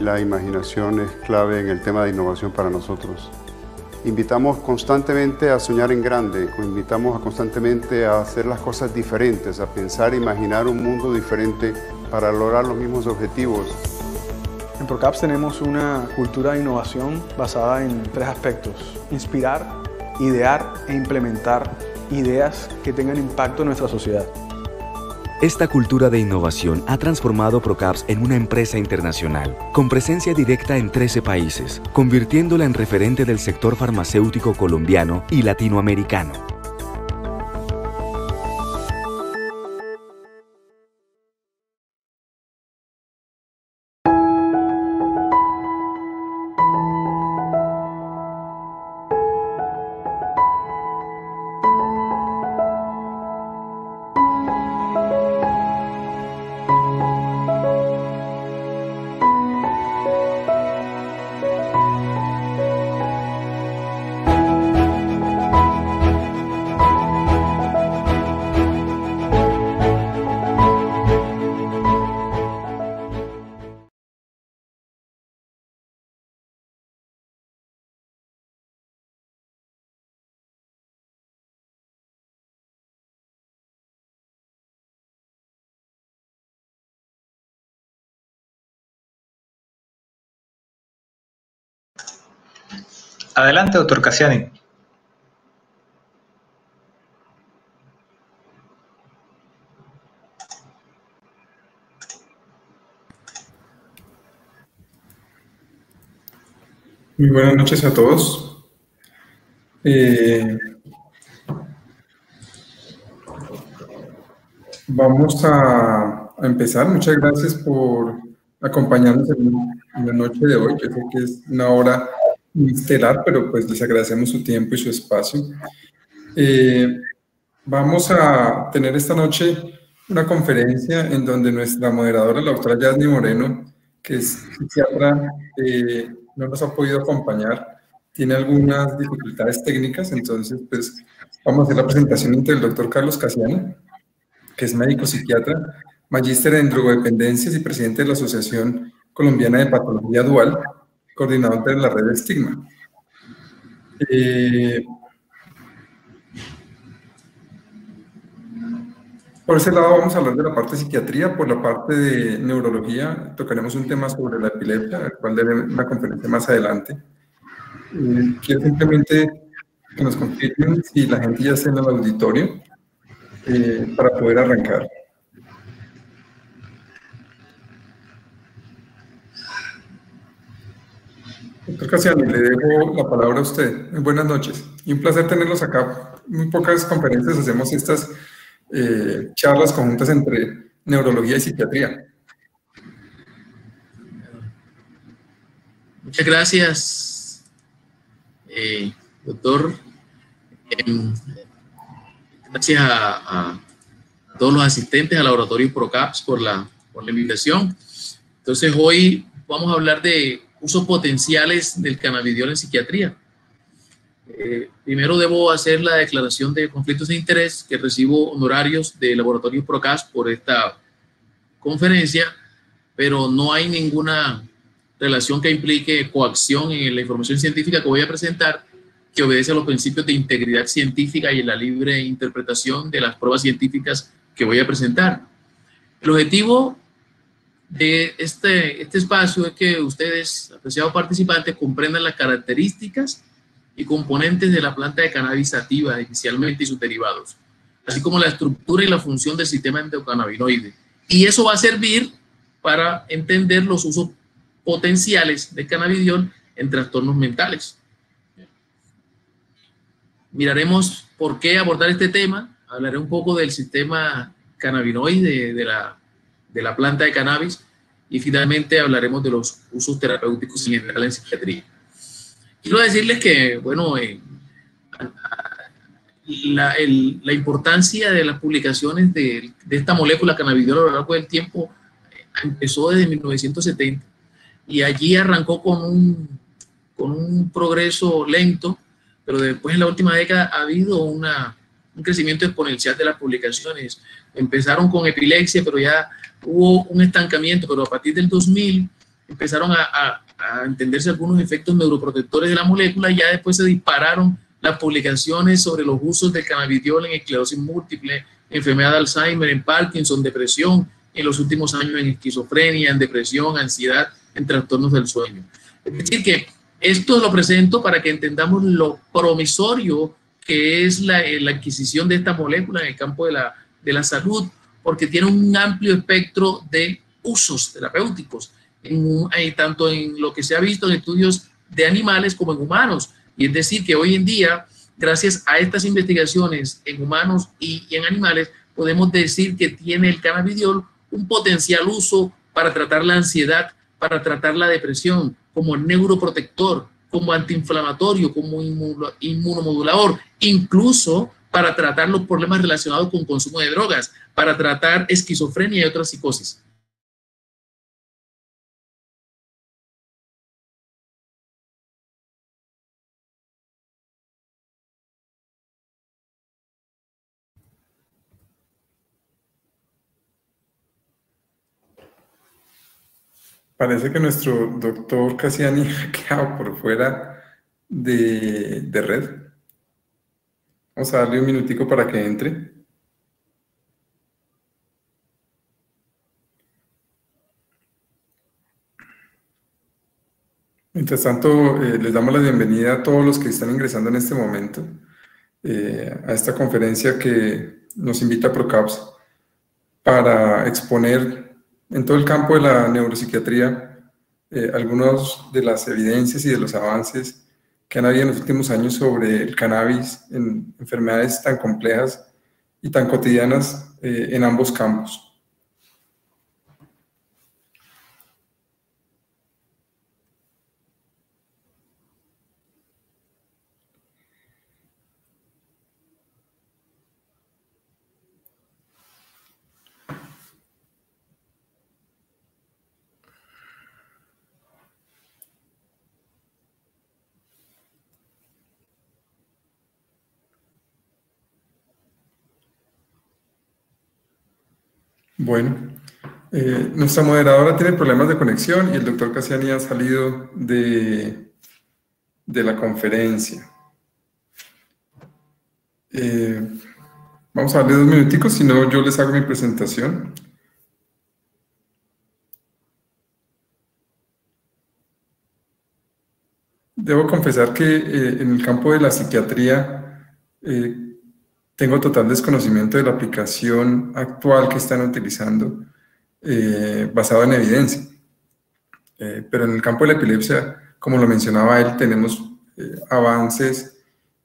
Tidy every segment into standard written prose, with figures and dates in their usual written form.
La imaginación es clave en el tema de innovación para nosotros. Invitamos constantemente a soñar en grande, invitamos constantemente a hacer las cosas diferentes, a pensar, imaginar un mundo diferente para lograr los mismos objetivos. En ProCaps tenemos una cultura de innovación basada en 3 aspectos: inspirar, idear e implementar ideas que tengan impacto en nuestra sociedad. Esta cultura de innovación ha transformado ProCaps en una empresa internacional, con presencia directa en 13 países, convirtiéndola en referente del sector farmacéutico colombiano y latinoamericano. Adelante, doctor Cassiani. Muy buenas noches a todos. Vamos a empezar. Muchas gracias por acompañarnos en la noche de hoy. Yo sé que es una hora estelar, pero pues les agradecemos su tiempo y su espacio. Vamos a tener esta noche una conferencia en donde nuestra moderadora, la doctora Yasni Moreno, que es psiquiatra, no nos ha podido acompañar, tiene algunas dificultades técnicas, entonces pues vamos a hacer la presentación entre el doctor Carlos Cassiani, que es médico psiquiatra, magíster en drogodependencias y presidente de la Asociación Colombiana de Patología Dual, coordinador de la red de Stigma. Por ese lado vamos a hablar de la parte de psiquiatría. Por la parte de neurología tocaremos un tema sobre la epilepsia, el cual daré una conferencia más adelante. Quiero simplemente que nos confirmen si la gente ya está en el auditorio para poder arrancar. Doctor Cassiani, le dejo la palabra a usted. Buenas noches y un placer tenerlos acá. Muy pocas conferencias hacemos estas charlas conjuntas entre neurología y psiquiatría. Muchas gracias, doctor. Gracias a todos los asistentes al laboratorio ProCaps por la invitación. Entonces, hoy vamos a hablar de usos potenciales del cannabidiol en psiquiatría. Primero debo hacer la declaración de conflictos de interés, que recibo honorarios de laboratorio ProCaps por esta conferencia, pero no hay ninguna relación que implique coacción en la información científica que voy a presentar, que obedece a los principios de integridad científica y la libre interpretación de las pruebas científicas que voy a presentar. El objetivo de este espacio es que ustedes, apreciados participantes, comprendan las características y componentes de la planta de cannabis sativa inicialmente y sus derivados, así como la estructura y la función del sistema endocannabinoide. Y eso va a servir para entender los usos potenciales de cannabidiol en trastornos mentales. Miraremos por qué abordar este tema, hablaré un poco del sistema cannabinoide de la planta de cannabis y finalmente hablaremos de los usos terapéuticos en general en psiquiatría. Quiero decirles que, bueno, la importancia de las publicaciones de esta molécula cannabidiol a lo largo del tiempo empezó desde 1970 y allí arrancó con un progreso lento, pero después en la última década ha habido un crecimiento exponencial de las publicaciones. Empezaron con epilepsia, pero ya hubo un estancamiento, pero a partir del 2000 empezaron a entenderse algunos efectos neuroprotectores de la molécula, y ya después se dispararon las publicaciones sobre los usos del cannabidiol en esclerosis múltiple, enfermedad de Alzheimer, en Parkinson, depresión, en los últimos años en esquizofrenia, en depresión, ansiedad, en trastornos del sueño. Es decir, que esto lo presento para que entendamos lo promisorio que es la adquisición de esta molécula en el campo de la salud, porque tiene un amplio espectro de usos terapéuticos, tanto en lo que se ha visto en estudios de animales como en humanos. Y es decir, que hoy en día, gracias a estas investigaciones en humanos y en animales, podemos decir que tiene el cannabidiol un potencial uso para tratar la ansiedad, para tratar la depresión, como neuroprotector, como antiinflamatorio, como inmunomodulador, incluso para tratar los problemas relacionados con consumo de drogas, para tratar esquizofrenia y otras psicosis. Parece que nuestro doctor Cassiani ha quedado por fuera de red. Vamos a darle un minutico para que entre. Mientras tanto, les damos la bienvenida a todos los que están ingresando en este momento a esta conferencia que nos invita a PROCAPS para exponer en todo el campo de la neuropsiquiatría algunas de las evidencias y de los avances que han habido en los últimos años sobre el cannabis en enfermedades tan complejas y tan cotidianas en ambos campos. Bueno, nuestra moderadora tiene problemas de conexión y el doctor Cassiani ha salido de la conferencia. Vamos a darle 2 minuticos, si no yo les hago mi presentación. Debo confesar que en el campo de la psiquiatría tengo total desconocimiento de la aplicación actual que están utilizando basado en evidencia. Pero en el campo de la epilepsia, como lo mencionaba él, tenemos avances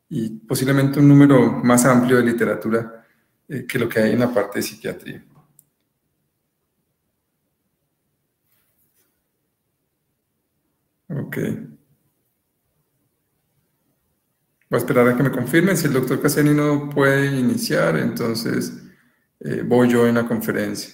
y posiblemente un número más amplio de literatura que lo que hay en la parte de psiquiatría. Ok. Voy a esperar a que me confirmen. Si el doctor Cassiani no puede iniciar, entonces voy yo en la conferencia.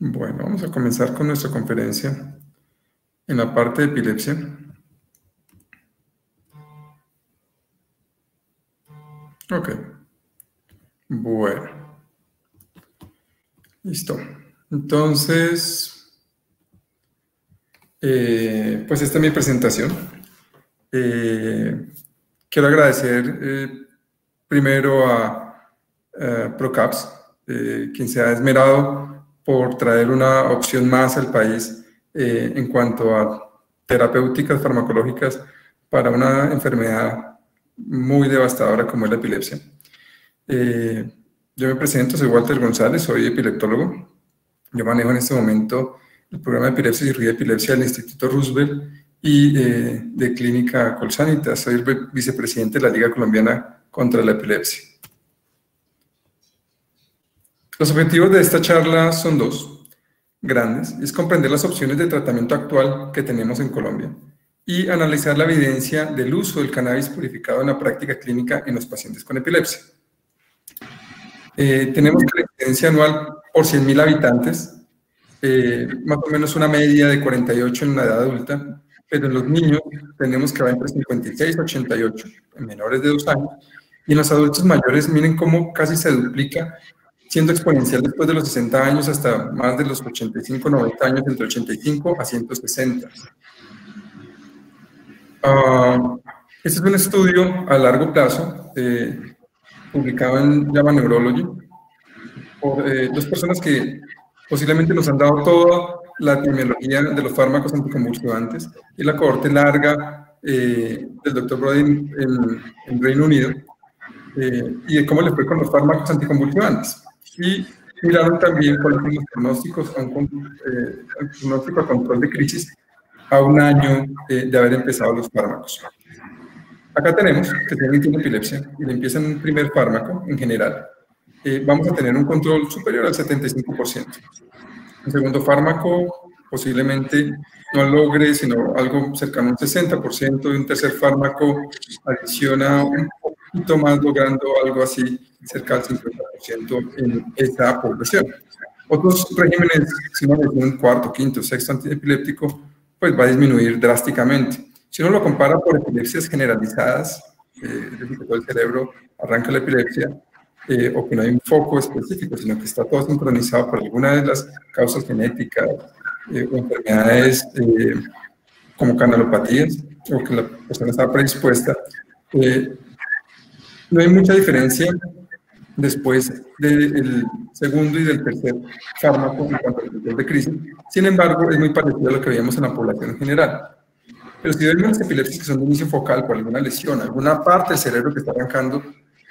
Bueno, vamos a comenzar con nuestra conferencia en la parte de epilepsia. Ok. Bueno. Listo. Entonces, pues esta es mi presentación. Quiero agradecer primero a PROCAPS, quien se ha esmerado por traer una opción más al país en cuanto a terapéuticas farmacológicas para una enfermedad muy devastadora como es la epilepsia. Yo me presento, soy Walter González, soy epileptólogo. Yo manejo en este momento el programa de epilepsia y cirugía de epilepsia del Instituto Roosevelt y de Clínica Colsanitas. Soy el vicepresidente de la Liga Colombiana contra la Epilepsia. Los objetivos de esta charla son 2 grandes. Es comprender las opciones de tratamiento actual que tenemos en Colombia y analizar la evidencia del uso del cannabis purificado en la práctica clínica en los pacientes con epilepsia. Tenemos que la incidencia anual por 100.000 habitantes, más o menos una media de 48 en la edad adulta, pero en los niños tenemos que va entre 56 y 88, en menores de 2 años, y en los adultos mayores miren cómo casi se duplica, siendo exponencial después de los 60 años hasta más de los 85, 90 años, entre 85 a 160. Este es un estudio a largo plazo, publicado en JAMA Neurology, por 2 personas que posiblemente nos han dado toda la epidemiología de los fármacos anticonvulsivantes y la cohorte larga del Dr. Brody en Reino Unido, y de cómo le fue con los fármacos anticonvulsivantes. Y miraron también cuáles son los pronósticos a el pronóstico a control de crisis a 1 año de haber empezado los fármacos. Acá tenemos que si alguien tiene epilepsia y le empiezan un primer fármaco, en general, vamos a tener un control superior al 75%. Un segundo fármaco posiblemente no logre, sino algo cercano a un 60%, y un tercer fármaco adiciona un poquito más, logrando algo así cerca del 50% en esta población. Otros regímenes, si uno le tiene un cuarto, quinto, sexto antiepiléptico, pues va a disminuir drásticamente. Si uno lo compara por epilepsias generalizadas, es decir, que todo el cerebro arranca la epilepsia, o que no hay un foco específico, sino que está todo sincronizado por alguna de las causas genéticas o enfermedades como canalopatías, o que la persona está predispuesta, no hay mucha diferencia después del segundo y del tercer fármaco en cuanto al control de crisis. Sin embargo, es muy parecido a lo que veíamos en la población en general. Pero si vemos las epilepsias que son de inicio focal por alguna lesión, alguna parte del cerebro que está arrancando,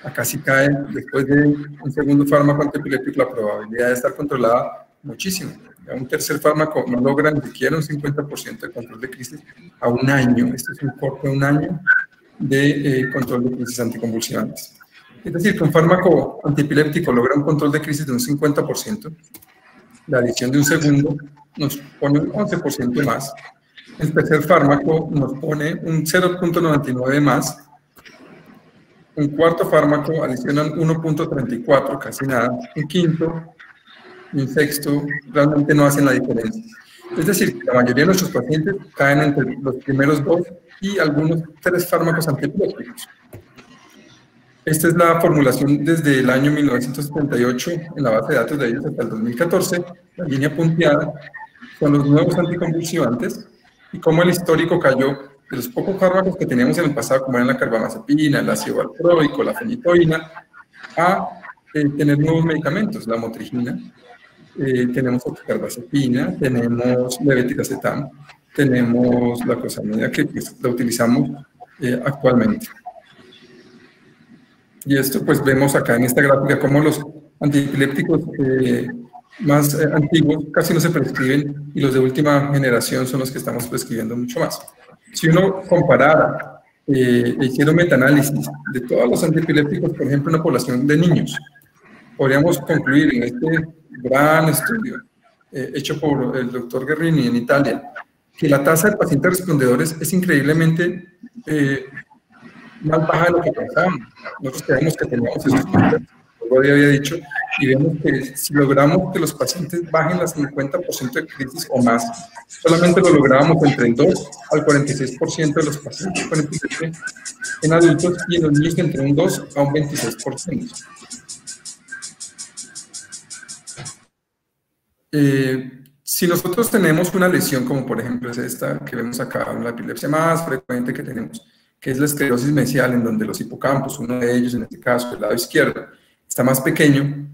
acá sí cae, después de un segundo fármaco antiepiléptico, la probabilidad de estar controlada muchísimo. Un tercer fármaco no logra ni siquiera un 50% de control de crisis a 1 año. Este es un corte de 1 año de control de crisis anticonvulsivantes. Es decir, que un fármaco antiepiléptico logra un control de crisis de un 50%, la adición de un segundo nos pone un 11% más, el tercer fármaco nos pone un 0.99 más, un cuarto fármaco adicionan 1.34, casi nada, un quinto y un sexto realmente no hacen la diferencia. Es decir, la mayoría de nuestros pacientes caen entre los primeros 2 y algunos 3 fármacos antiepilépticos. Esta es la formulación desde el año 1978 en la base de datos de ellos hasta el 2014. La línea punteada son los nuevos anticonvulsivantes y cómo el histórico cayó de los pocos fármacos que teníamos en el pasado, como eran la carbamazepina, el ácido valproico, la fenitoína, a tener nuevos medicamentos, la motrigina, tenemos carbazepina, tenemos levetiracetam, tenemos la cosamida que pues, la utilizamos actualmente. Y esto pues vemos acá en esta gráfica cómo los antiepilépticos más antiguos casi no se prescriben y los de última generación son los que estamos prescribiendo mucho más. Si uno comparara, hiciera un metaanálisis de todos los antiepilépticos, por ejemplo, en una población de niños, podríamos concluir en este gran estudio hecho por el doctor Guerrini en Italia, que la tasa de pacientes respondedores es increíblemente más baja de lo que pensábamos. Nosotros creemos que teníamos esos pacientes, como había dicho, y vemos que si logramos que los pacientes bajen las 50% de crisis o más, solamente lo lográbamos entre el 2 al 46% de los pacientes con epilepsia en adultos y en los niños entre un 2 a un 26%. Si nosotros tenemos una lesión, como por ejemplo es esta que vemos acá, una epilepsia más frecuente que tenemos, que es la esclerosis mesial, en donde los hipocampos, uno de ellos en este caso, el lado izquierdo, está más pequeño,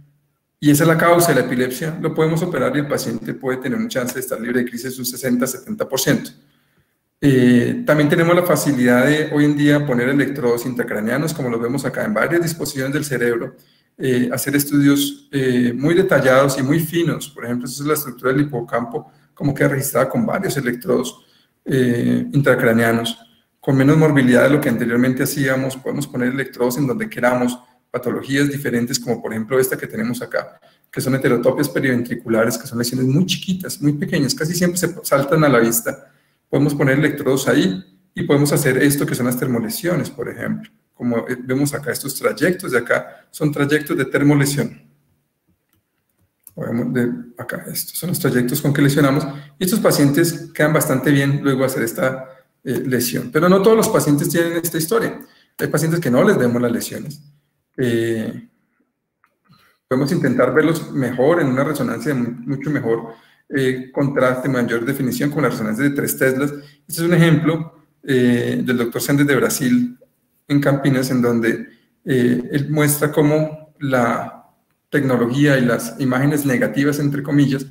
y esa es la causa de la epilepsia, lo podemos operar y el paciente puede tener una chance de estar libre de crisis de un 60-70%. También tenemos la facilidad de hoy en día poner electrodos intracraneanos, como lo vemos acá en varias disposiciones del cerebro, hacer estudios muy detallados y muy finos. Por ejemplo, esa es la estructura del hipocampo, como queda registrada con varios electrodos intracraneanos, con menos morbilidad de lo que anteriormente hacíamos. Podemos poner electrodos en donde queramos, patologías diferentes, como por ejemplo esta que tenemos acá, que son heterotopias periventriculares, que son lesiones muy chiquitas, muy pequeñas, casi siempre se saltan a la vista. Podemos poner electrodos ahí y podemos hacer esto que son las termolesiones, por ejemplo. Como vemos acá, estos trayectos de acá son trayectos de termolesión. Acá, estos son los trayectos con que lesionamos. Y estos pacientes quedan bastante bien luego de hacer esta lesión. Pero no todos los pacientes tienen esta historia. Hay pacientes que no les vemos las lesiones. Podemos intentar verlos mejor en una resonancia de mucho mejor contraste, mayor definición, con la resonancia de 3 teslas. Este es un ejemplo del doctor Sendes de Brasil en Campinas, en donde él muestra cómo la tecnología y las imágenes negativas, entre comillas,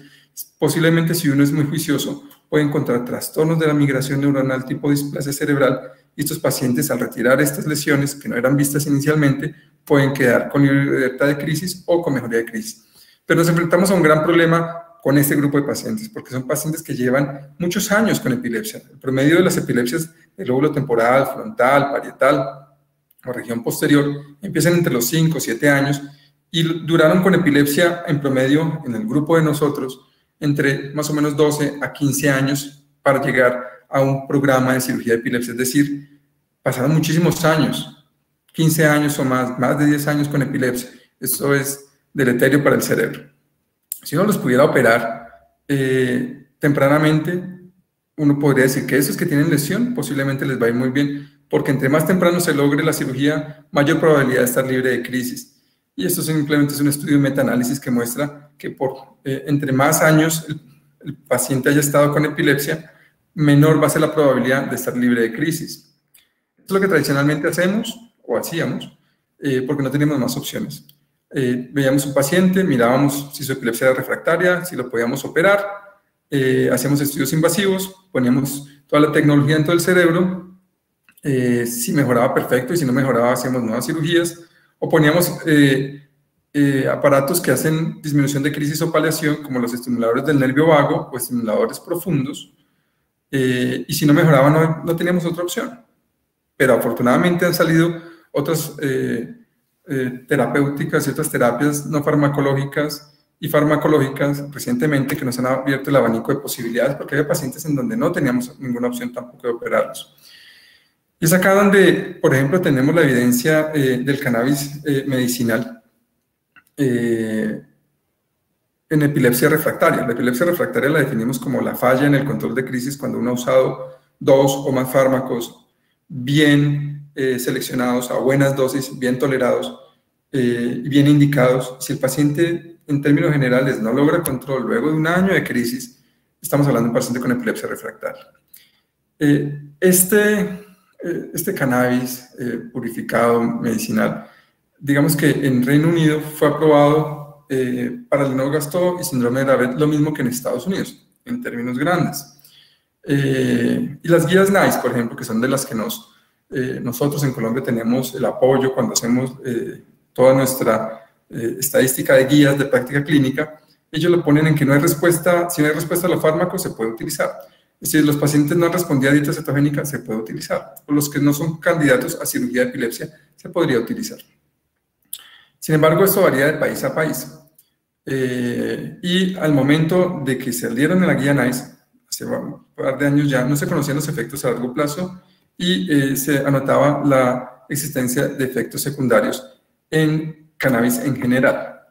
posiblemente, si uno es muy juicioso, puede encontrar trastornos de la migración neuronal tipo displasia cerebral, y estos pacientes, al retirar estas lesiones que no eran vistas inicialmente, pueden quedar con libertad de crisis o con mejoría de crisis. Pero nos enfrentamos a un gran problema con este grupo de pacientes, porque son pacientes que llevan muchos años con epilepsia. El promedio de las epilepsias del lóbulo temporal, frontal, parietal o región posterior empiezan entre los 5 o 7 años, y duraron con epilepsia en promedio en el grupo de nosotros entre más o menos 12 a 15 años para llegar a un programa de cirugía de epilepsia. Es decir, pasaron muchísimos años, 15 años o más de 10 años con epilepsia. Esto es deleterio para el cerebro. Si uno los pudiera operar tempranamente, uno podría decir que esos que tienen lesión posiblemente les va a ir muy bien, porque entre más temprano se logre la cirugía, mayor probabilidad de estar libre de crisis. Y esto simplemente es un estudio de metaanálisis que muestra que entre más años el paciente haya estado con epilepsia, menor va a ser la probabilidad de estar libre de crisis. Esto es lo que tradicionalmente hacemos o hacíamos, porque no teníamos más opciones. Veíamos un paciente, mirábamos si su epilepsia era refractaria, si lo podíamos operar, hacíamos estudios invasivos, poníamos toda la tecnología en todo el cerebro, si mejoraba perfecto, y si no mejoraba hacíamos nuevas cirugías, o poníamos aparatos que hacen disminución de crisis o paliación, como los estimuladores del nervio vago o estimuladores profundos, y si no mejoraba no teníamos otra opción. Pero afortunadamente han salido otras terapéuticas y otras terapias no farmacológicas y farmacológicas recientemente, que nos han abierto el abanico de posibilidades, porque había pacientes en donde no teníamos ninguna opción tampoco de operarlos. Y es acá donde, por ejemplo, tenemos la evidencia del cannabis medicinal en epilepsia refractaria. La epilepsia refractaria la definimos como la falla en el control de crisis cuando uno ha usado 2 o más fármacos bien seleccionados, a buenas dosis, bien tolerados, bien indicados. Si el paciente, en términos generales, no logra control luego de un año de crisis, estamos hablando de un paciente con epilepsia refractaria. Este cannabis purificado medicinal, digamos que en Reino Unido fue aprobado para el Lennox-Gastaut y síndrome de Dravet, lo mismo que en Estados Unidos, en términos grandes. Y las guías NICE, por ejemplo, que son de las que nosotros en Colombia tenemos el apoyo cuando hacemos toda nuestra estadística de guías de práctica clínica, ellos lo ponen en que no hay respuesta, si no hay respuesta a los fármacos se puede utilizar. Si los pacientes no han respondido a dieta cetogénica, se puede utilizar. O los que no son candidatos a cirugía de epilepsia, se podría utilizar. Sin embargo, esto varía de país a país. Y al momento de que salieron en la guía NICE, hace un par de años ya, no se conocían los efectos a largo plazo y se anotaba la existencia de efectos secundarios en cannabis en general.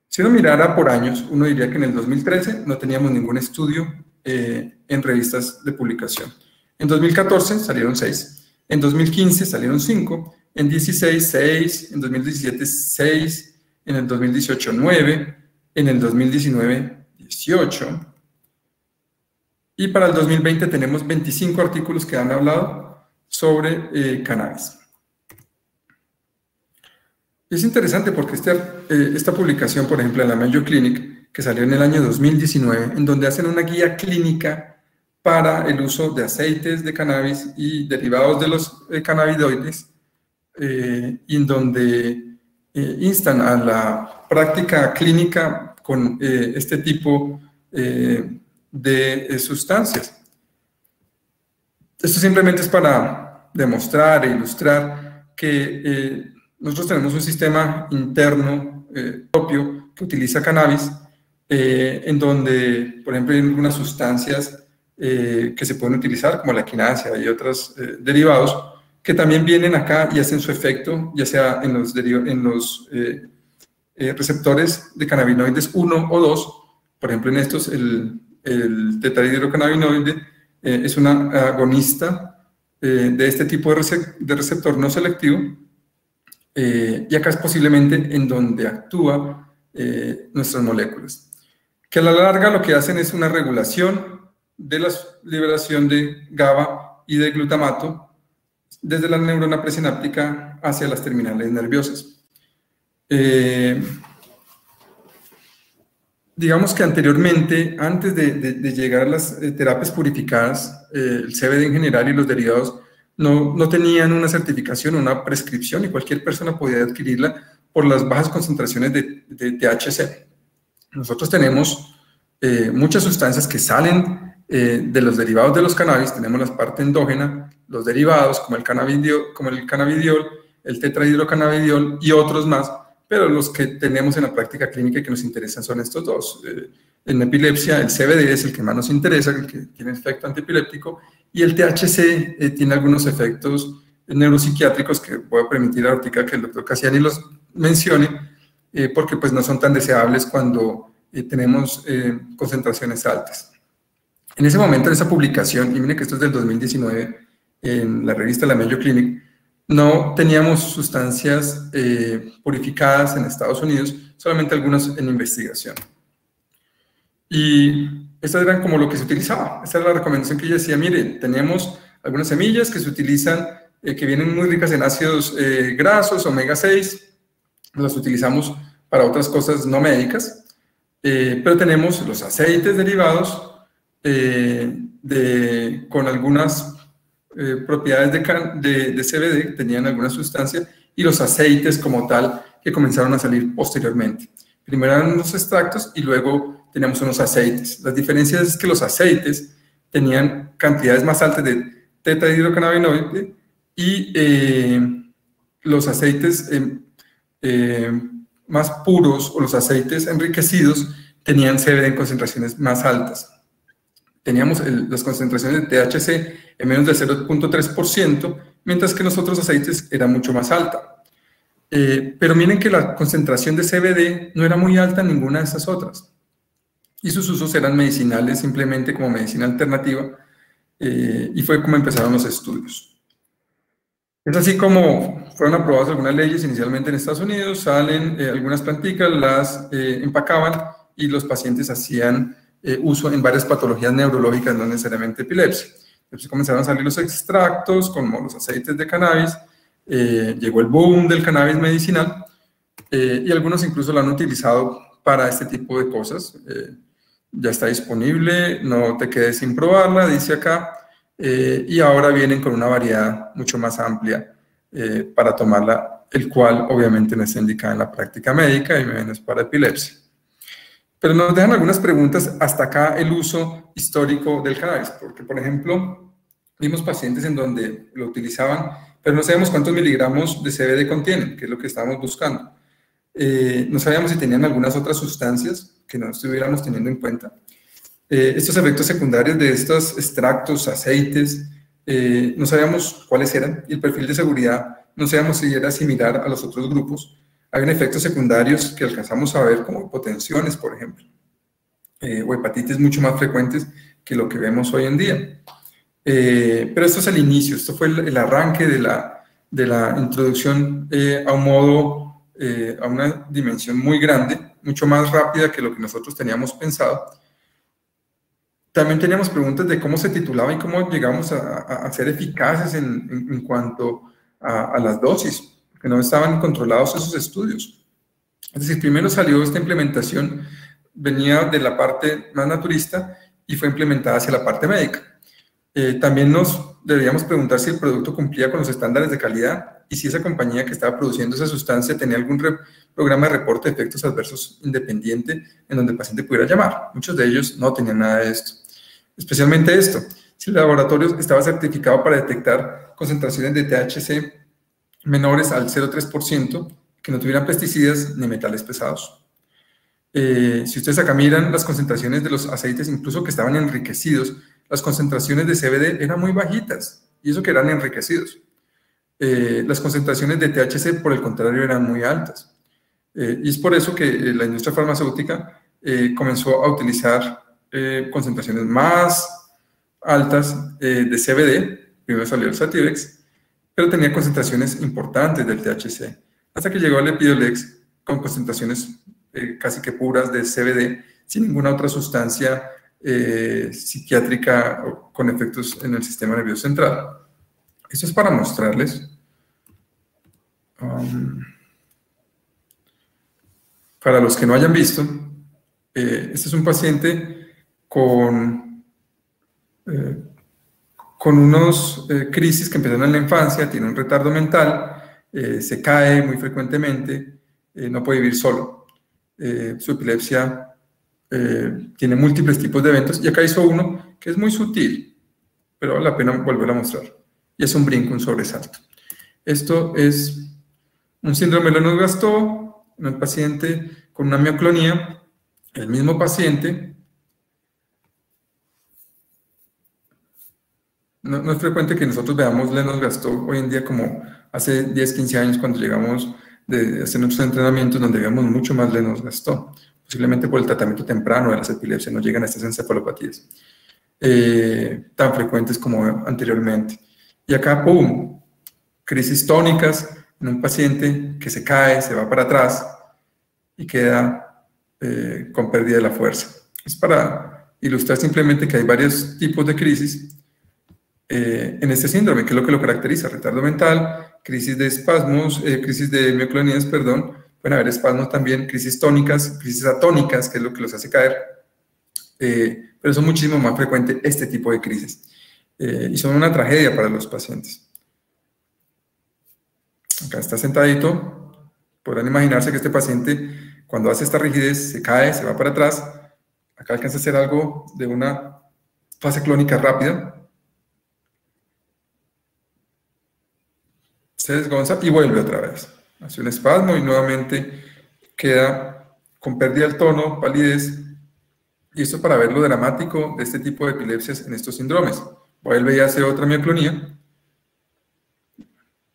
Si uno mirara por años, uno diría que en el 2013 no teníamos ningún estudio en revistas de publicación. En 2014 salieron 6, en 2015 salieron 5, en 2016 6, en 2017 6, en el 2018 9, en el 2019 18, y para el 2020 tenemos 25 artículos que han hablado sobre cannabis. Es interesante porque esta publicación, por ejemplo, en la Mayo Clinic, que salió en el año 2019, en donde hacen una guía clínica para el uso de aceites de cannabis y derivados de los cannabinoides, y en donde instan a la práctica clínica con este tipo de sustancias. Esto simplemente es para demostrar e ilustrar que nosotros tenemos un sistema interno propio que utiliza cannabis, en donde, por ejemplo, hay algunas sustancias que se pueden utilizar, como la quinasa y otros derivados, que también vienen acá y hacen su efecto, ya sea en los receptores de cannabinoides 1 o 2. Por ejemplo, en estos, el tetrahidrocannabinoide es un agonista de este tipo de receptor no selectivo, y acá es posiblemente en donde actúa nuestras moléculas, que a la larga lo que hacen es una regulación de la liberación de GABA y de glutamato desde la neurona presináptica hacia las terminales nerviosas. Digamos que anteriormente, antes de llegar a las terapias purificadas, el CBD en general y los derivados no tenían una certificación, una prescripción, y cualquier persona podía adquirirla por las bajas concentraciones de THC. Nosotros tenemos muchas sustancias que salen de los derivados de los cannabis. Tenemos la parte endógena, los derivados como el cannabidiol, el tetrahidrocannabidiol y otros más, pero los que tenemos en la práctica clínica y que nos interesan son estos dos. En epilepsia, el CBD es el que más nos interesa, el que tiene efecto antiepiléptico, y el THC tiene algunos efectos neuropsiquiátricos que voy a permitir ahorita que el doctor Cassiani los mencione, porque pues no son tan deseables cuando tenemos concentraciones altas. En ese momento, en esa publicación, y miren que esto es del 2019, en la revista La Mayo Clinic, no teníamos sustancias purificadas en Estados Unidos, solamente algunas en investigación. Y estas eran como lo que se utilizaba. Esta era la recomendación que yo decía: mire, tenemos algunas semillas que se utilizan, que vienen muy ricas en ácidos grasos, omega 6, las utilizamos para otras cosas no médicas, pero tenemos los aceites derivados con algunas propiedades de CBD, tenían alguna sustancia, y los aceites como tal que comenzaron a salir posteriormente. Primero eran unos extractos y luego teníamos unos aceites. Las diferencias es que los aceites tenían cantidades más altas de tetrahidrocannabinoide y los aceites más puros o los aceites enriquecidos tenían CBD en concentraciones más altas. Teníamos las concentraciones de THC en menos del 0.3%, mientras que los otros aceites eran mucho más alta. Pero miren que la concentración de CBD no era muy alta en ninguna de estas otras. Y sus usos eran medicinales, simplemente como medicina alternativa, y fue como empezaron los estudios. Es así como fueron aprobadas algunas leyes inicialmente en Estados Unidos, salen algunas planticas, las empacaban y los pacientes hacían uso en varias patologías neurológicas, no necesariamente epilepsia. Entonces comenzaron a salir los extractos, como los aceites de cannabis, llegó el boom del cannabis medicinal, y algunos incluso lo han utilizado para este tipo de cosas. Ya está disponible, no te quedes sin probarla, dice acá, y ahora vienen con una variedad mucho más amplia para tomarla, el cual obviamente no está indicada en la práctica médica y menos para epilepsia. Pero nos dejan algunas preguntas hasta acá el uso histórico del cannabis, porque, por ejemplo, vimos pacientes en donde lo utilizaban, pero no sabemos cuántos miligramos de CBD contienen, que es lo que estábamos buscando. No sabíamos si tenían algunas otras sustancias que no estuviéramos teniendo en cuenta. Estos efectos secundarios de estos extractos, aceites, no sabíamos cuáles eran, y el perfil de seguridad no sabíamos si era similar a los otros grupos. Hay efectos secundarios que alcanzamos a ver, como hipotensiones, por ejemplo, o hepatitis mucho más frecuentes que lo que vemos hoy en día. Pero esto es el inicio, esto fue el arranque de la introducción a un modo, a una dimensión muy grande, mucho más rápida que lo que nosotros teníamos pensado. También teníamos preguntas de cómo se titulaba y cómo llegamos a ser eficaces en cuanto a las dosis, que no estaban controlados esos estudios. Es decir, primero salió esta implementación, venía de la parte más naturista y fue implementada hacia la parte médica. También nos deberíamos preguntar si el producto cumplía con los estándares de calidad y si esa compañía que estaba produciendo esa sustancia tenía algún programa de reporte de efectos adversos independiente en donde el paciente pudiera llamar. Muchos de ellos no tenían nada de esto. Especialmente esto, si el laboratorio estaba certificado para detectar concentraciones de THC menores al 0,3%, que no tuvieran pesticidas ni metales pesados. Si ustedes acá miran las concentraciones de los aceites, incluso que estaban enriquecidos, las concentraciones de CBD eran muy bajitas, y eso que eran enriquecidos. Las concentraciones de THC, por el contrario, eran muy altas. Y es por eso que la industria farmacéutica comenzó a utilizar concentraciones más altas de CBD. Primero salió el Sativex, pero tenía concentraciones importantes del THC, hasta que llegó el Epidiolex con concentraciones casi que puras de CBD, sin ninguna otra sustancia psiquiátrica o con efectos en el sistema nervioso central. Esto es para mostrarles. Para los que no hayan visto, este es un paciente con unos crisis que empezaron en la infancia, tiene un retardo mental, se cae muy frecuentemente, no puede vivir solo. Su epilepsia tiene múltiples tipos de eventos, y acá hizo uno que es muy sutil, pero vale la pena volver a mostrar, y es un brinco, un sobresalto. Esto es un síndrome de Lennox-Gastaut en un paciente con una mioclonía. El mismo paciente, no es frecuente que nosotros veamos Lennox-Gastaut hoy en día como hace 10, 15 años cuando llegamos de hacer nuestros entrenamientos, donde veíamos mucho más Lennox-Gastaut, posiblemente por el tratamiento temprano de las epilepsias, no llegan a estas encefalopatías tan frecuentes como anteriormente. Y acá, ¡pum!, crisis tónicas en un paciente que se cae, se va para atrás y queda con pérdida de la fuerza. Es para ilustrar simplemente que hay varios tipos de crisis en este síndrome, que es lo que lo caracteriza: retardo mental, crisis de espasmos, crisis de mioclonías, perdón, pueden haber espasmos también, crisis tónicas, crisis atónicas, que es lo que los hace caer, pero son muchísimo más frecuentes este tipo de crisis, y son una tragedia para los pacientes. Acá está sentadito. Podrán imaginarse que este paciente, cuando hace esta rigidez, se cae, se va para atrás. Acá alcanza a hacer algo de una fase clónica rápida. Se desgonza y vuelve otra vez. Hace un espasmo y nuevamente queda con pérdida del tono, palidez. Y esto para ver lo dramático de este tipo de epilepsias en estos síndromes. Vuelve y hace otra mioclonía.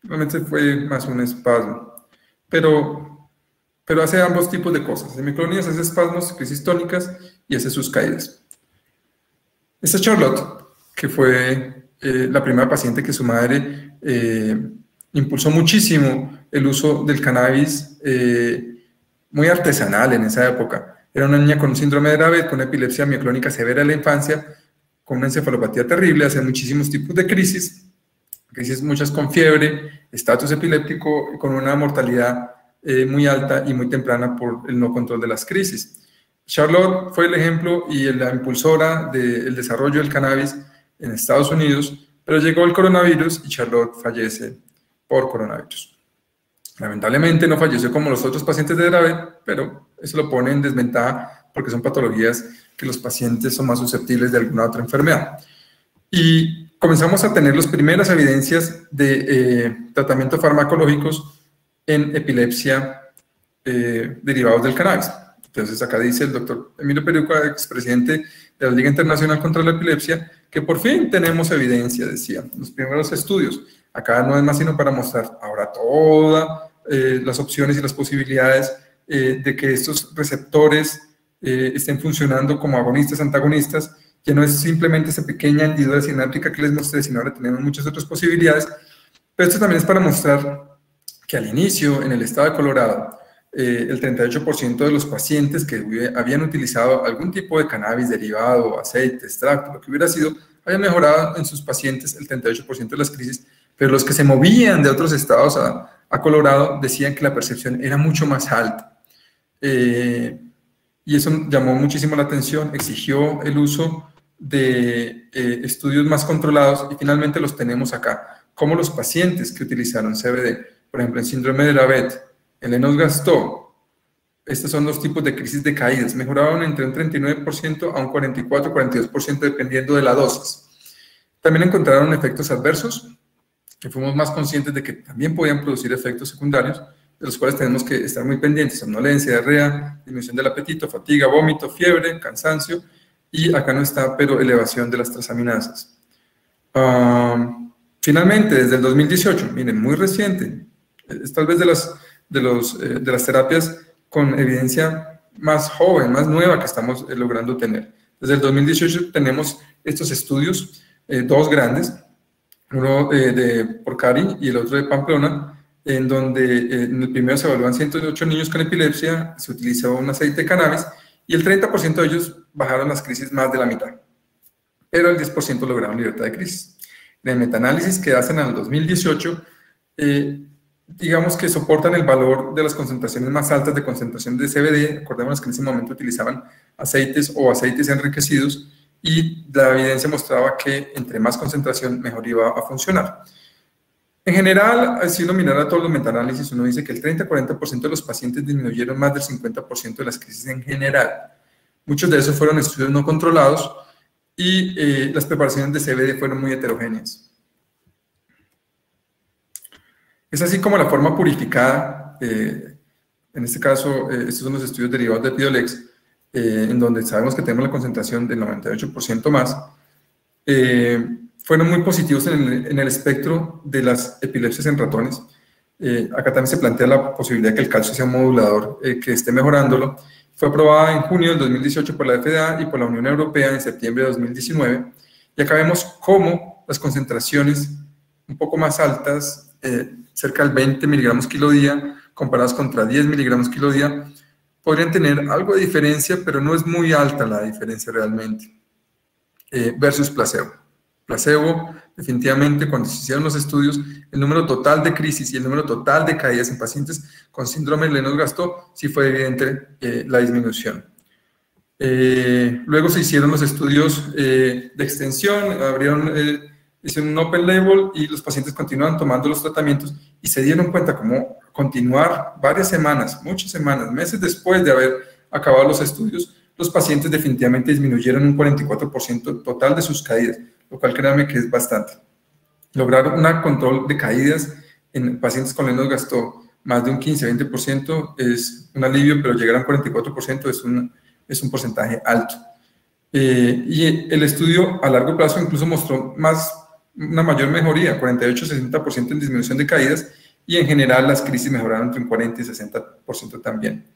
Realmente fue más un espasmo, pero hace ambos tipos de cosas. En mioclonías hace espasmos, crisis tónicas, y hace sus caídas. Esta es Charlotte, que fue la primera paciente que su madre impulsó muchísimo el uso del cannabis, muy artesanal en esa época. Era una niña con un síndrome de Dravet, con epilepsia mioclónica severa en la infancia, con una encefalopatía terrible, hace muchísimos tipos de crisis muchas con fiebre, estatus epiléptico, con una mortalidad muy alta y muy temprana por el no control de las crisis. Charlotte fue el ejemplo y la impulsora del desarrollo del cannabis en Estados Unidos, pero llegó el coronavirus y Charlotte fallece por coronavirus. Lamentablemente no falleció como los otros pacientes de Dravet, pero eso lo pone en desventaja porque son patologías que los pacientes son más susceptibles de alguna otra enfermedad. Y comenzamos a tener las primeras evidencias de tratamientos farmacológicos en epilepsia derivados del cannabis. Entonces acá dice el doctor Emilio Peruca, expresidente de la Liga Internacional contra la Epilepsia, que por fin tenemos evidencia, decía, los primeros estudios. Acá no es más sino para mostrar ahora todas las opciones y las posibilidades de que estos receptores estén funcionando como agonistas, antagonistas, que no es simplemente esa pequeña hendidura sináptica que les mostré, sino ahora tenemos muchas otras posibilidades. Pero esto también es para mostrar que al inicio, en el estado de Colorado, el 38% de los pacientes que habían utilizado algún tipo de cannabis derivado, aceite, extracto, lo que hubiera sido, habían mejorado en sus pacientes el 38% de las crisis, pero los que se movían de otros estados a Colorado decían que la percepción era mucho más alta. Y eso llamó muchísimo la atención, exigió el uso de estudios más controlados, y finalmente los tenemos acá, como los pacientes que utilizaron CBD, por ejemplo, en síndrome de Dravet, en Lennox-Gastaut. Estos son los tipos de crisis de caídas, mejoraban entre un 39% a un 44-42% dependiendo de la dosis. También encontraron efectos adversos, que fuimos más conscientes de que también podían producir efectos secundarios, de los cuales tenemos que estar muy pendientes: somnolencia, diarrea, disminución del apetito, fatiga, vómito, fiebre, cansancio, y acá no está, pero elevación de las transaminasas. Finalmente, desde el 2018, miren, muy reciente, es tal vez de las terapias con evidencia más joven, más nueva que estamos logrando tener. Desde el 2018 tenemos estos estudios, dos grandes, uno de Porcari y el otro de Pamplona, en donde en el primero se evalúan 108 niños con epilepsia, se utilizó un aceite de cannabis y el 30% de ellos bajaron las crisis más de la mitad, pero el 10% lograron libertad de crisis. En el metaanálisis que hacen en el 2018, digamos que soportan el valor de las concentraciones más altas de concentración de CBD. Acordémonos que en ese momento utilizaban aceites o aceites enriquecidos y la evidencia mostraba que entre más concentración mejor iba a funcionar. En general, si uno mirara todos los metaanálisis, uno dice que el 30-40% de los pacientes disminuyeron más del 50% de las crisis en general. Muchos de esos fueron estudios no controlados y las preparaciones de CBD fueron muy heterogéneas. Es así como la forma purificada, en este caso, estos son los estudios derivados de Epidolex, en donde sabemos que tenemos la concentración del 98% más, fueron muy positivos en el espectro de las epilepsias en ratones. Acá también se plantea la posibilidad de que el calcio sea un modulador que esté mejorándolo. Fue aprobada en junio del 2018 por la FDA y por la Unión Europea en septiembre de 2019. Y acá vemos cómo las concentraciones un poco más altas, cerca del 20 miligramos kilo día, comparadas contra 10 miligramos kilo día, podrían tener algo de diferencia, pero no es muy alta la diferencia realmente, versus placebo. Placebo, definitivamente, cuando se hicieron los estudios, el número total de crisis y el número total de caídas en pacientes con síndrome de Lennox-Gastaut, sí fue evidente la disminución. Luego se hicieron los estudios de extensión, hicieron un open label y los pacientes continuaban tomando los tratamientos y se dieron cuenta cómo continuar varias semanas, muchas semanas, meses después de haber acabado los estudios, los pacientes definitivamente disminuyeron un 44% total de sus caídas, lo cual créanme que es bastante. Lograr un control de caídas en pacientes con Lennox-Gastaut más de un 15-20% es un alivio, pero llegar a un 44% es un porcentaje alto. Y el estudio a largo plazo incluso mostró una mayor mejoría, 48-60% en disminución de caídas, y en general las crisis mejoraron entre un 40 y 60% también.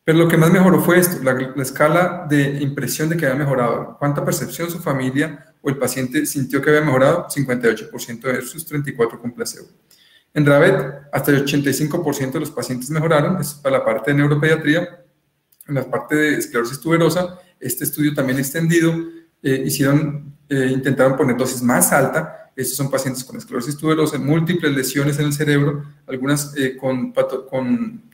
Pero lo que más mejoró fue esto, la escala de impresión de que había mejorado. ¿Cuánta percepción su familia o el paciente sintió que había mejorado? 58% versus 34% con placebo. En Dravet, hasta el 85% de los pacientes mejoraron, es para la parte de neuropediatría. En la parte de esclerosis tuberosa, este estudio también extendido, intentaron poner dosis más alta. Estos son pacientes con esclerosis tuberosa, múltiples lesiones en el cerebro, algunas con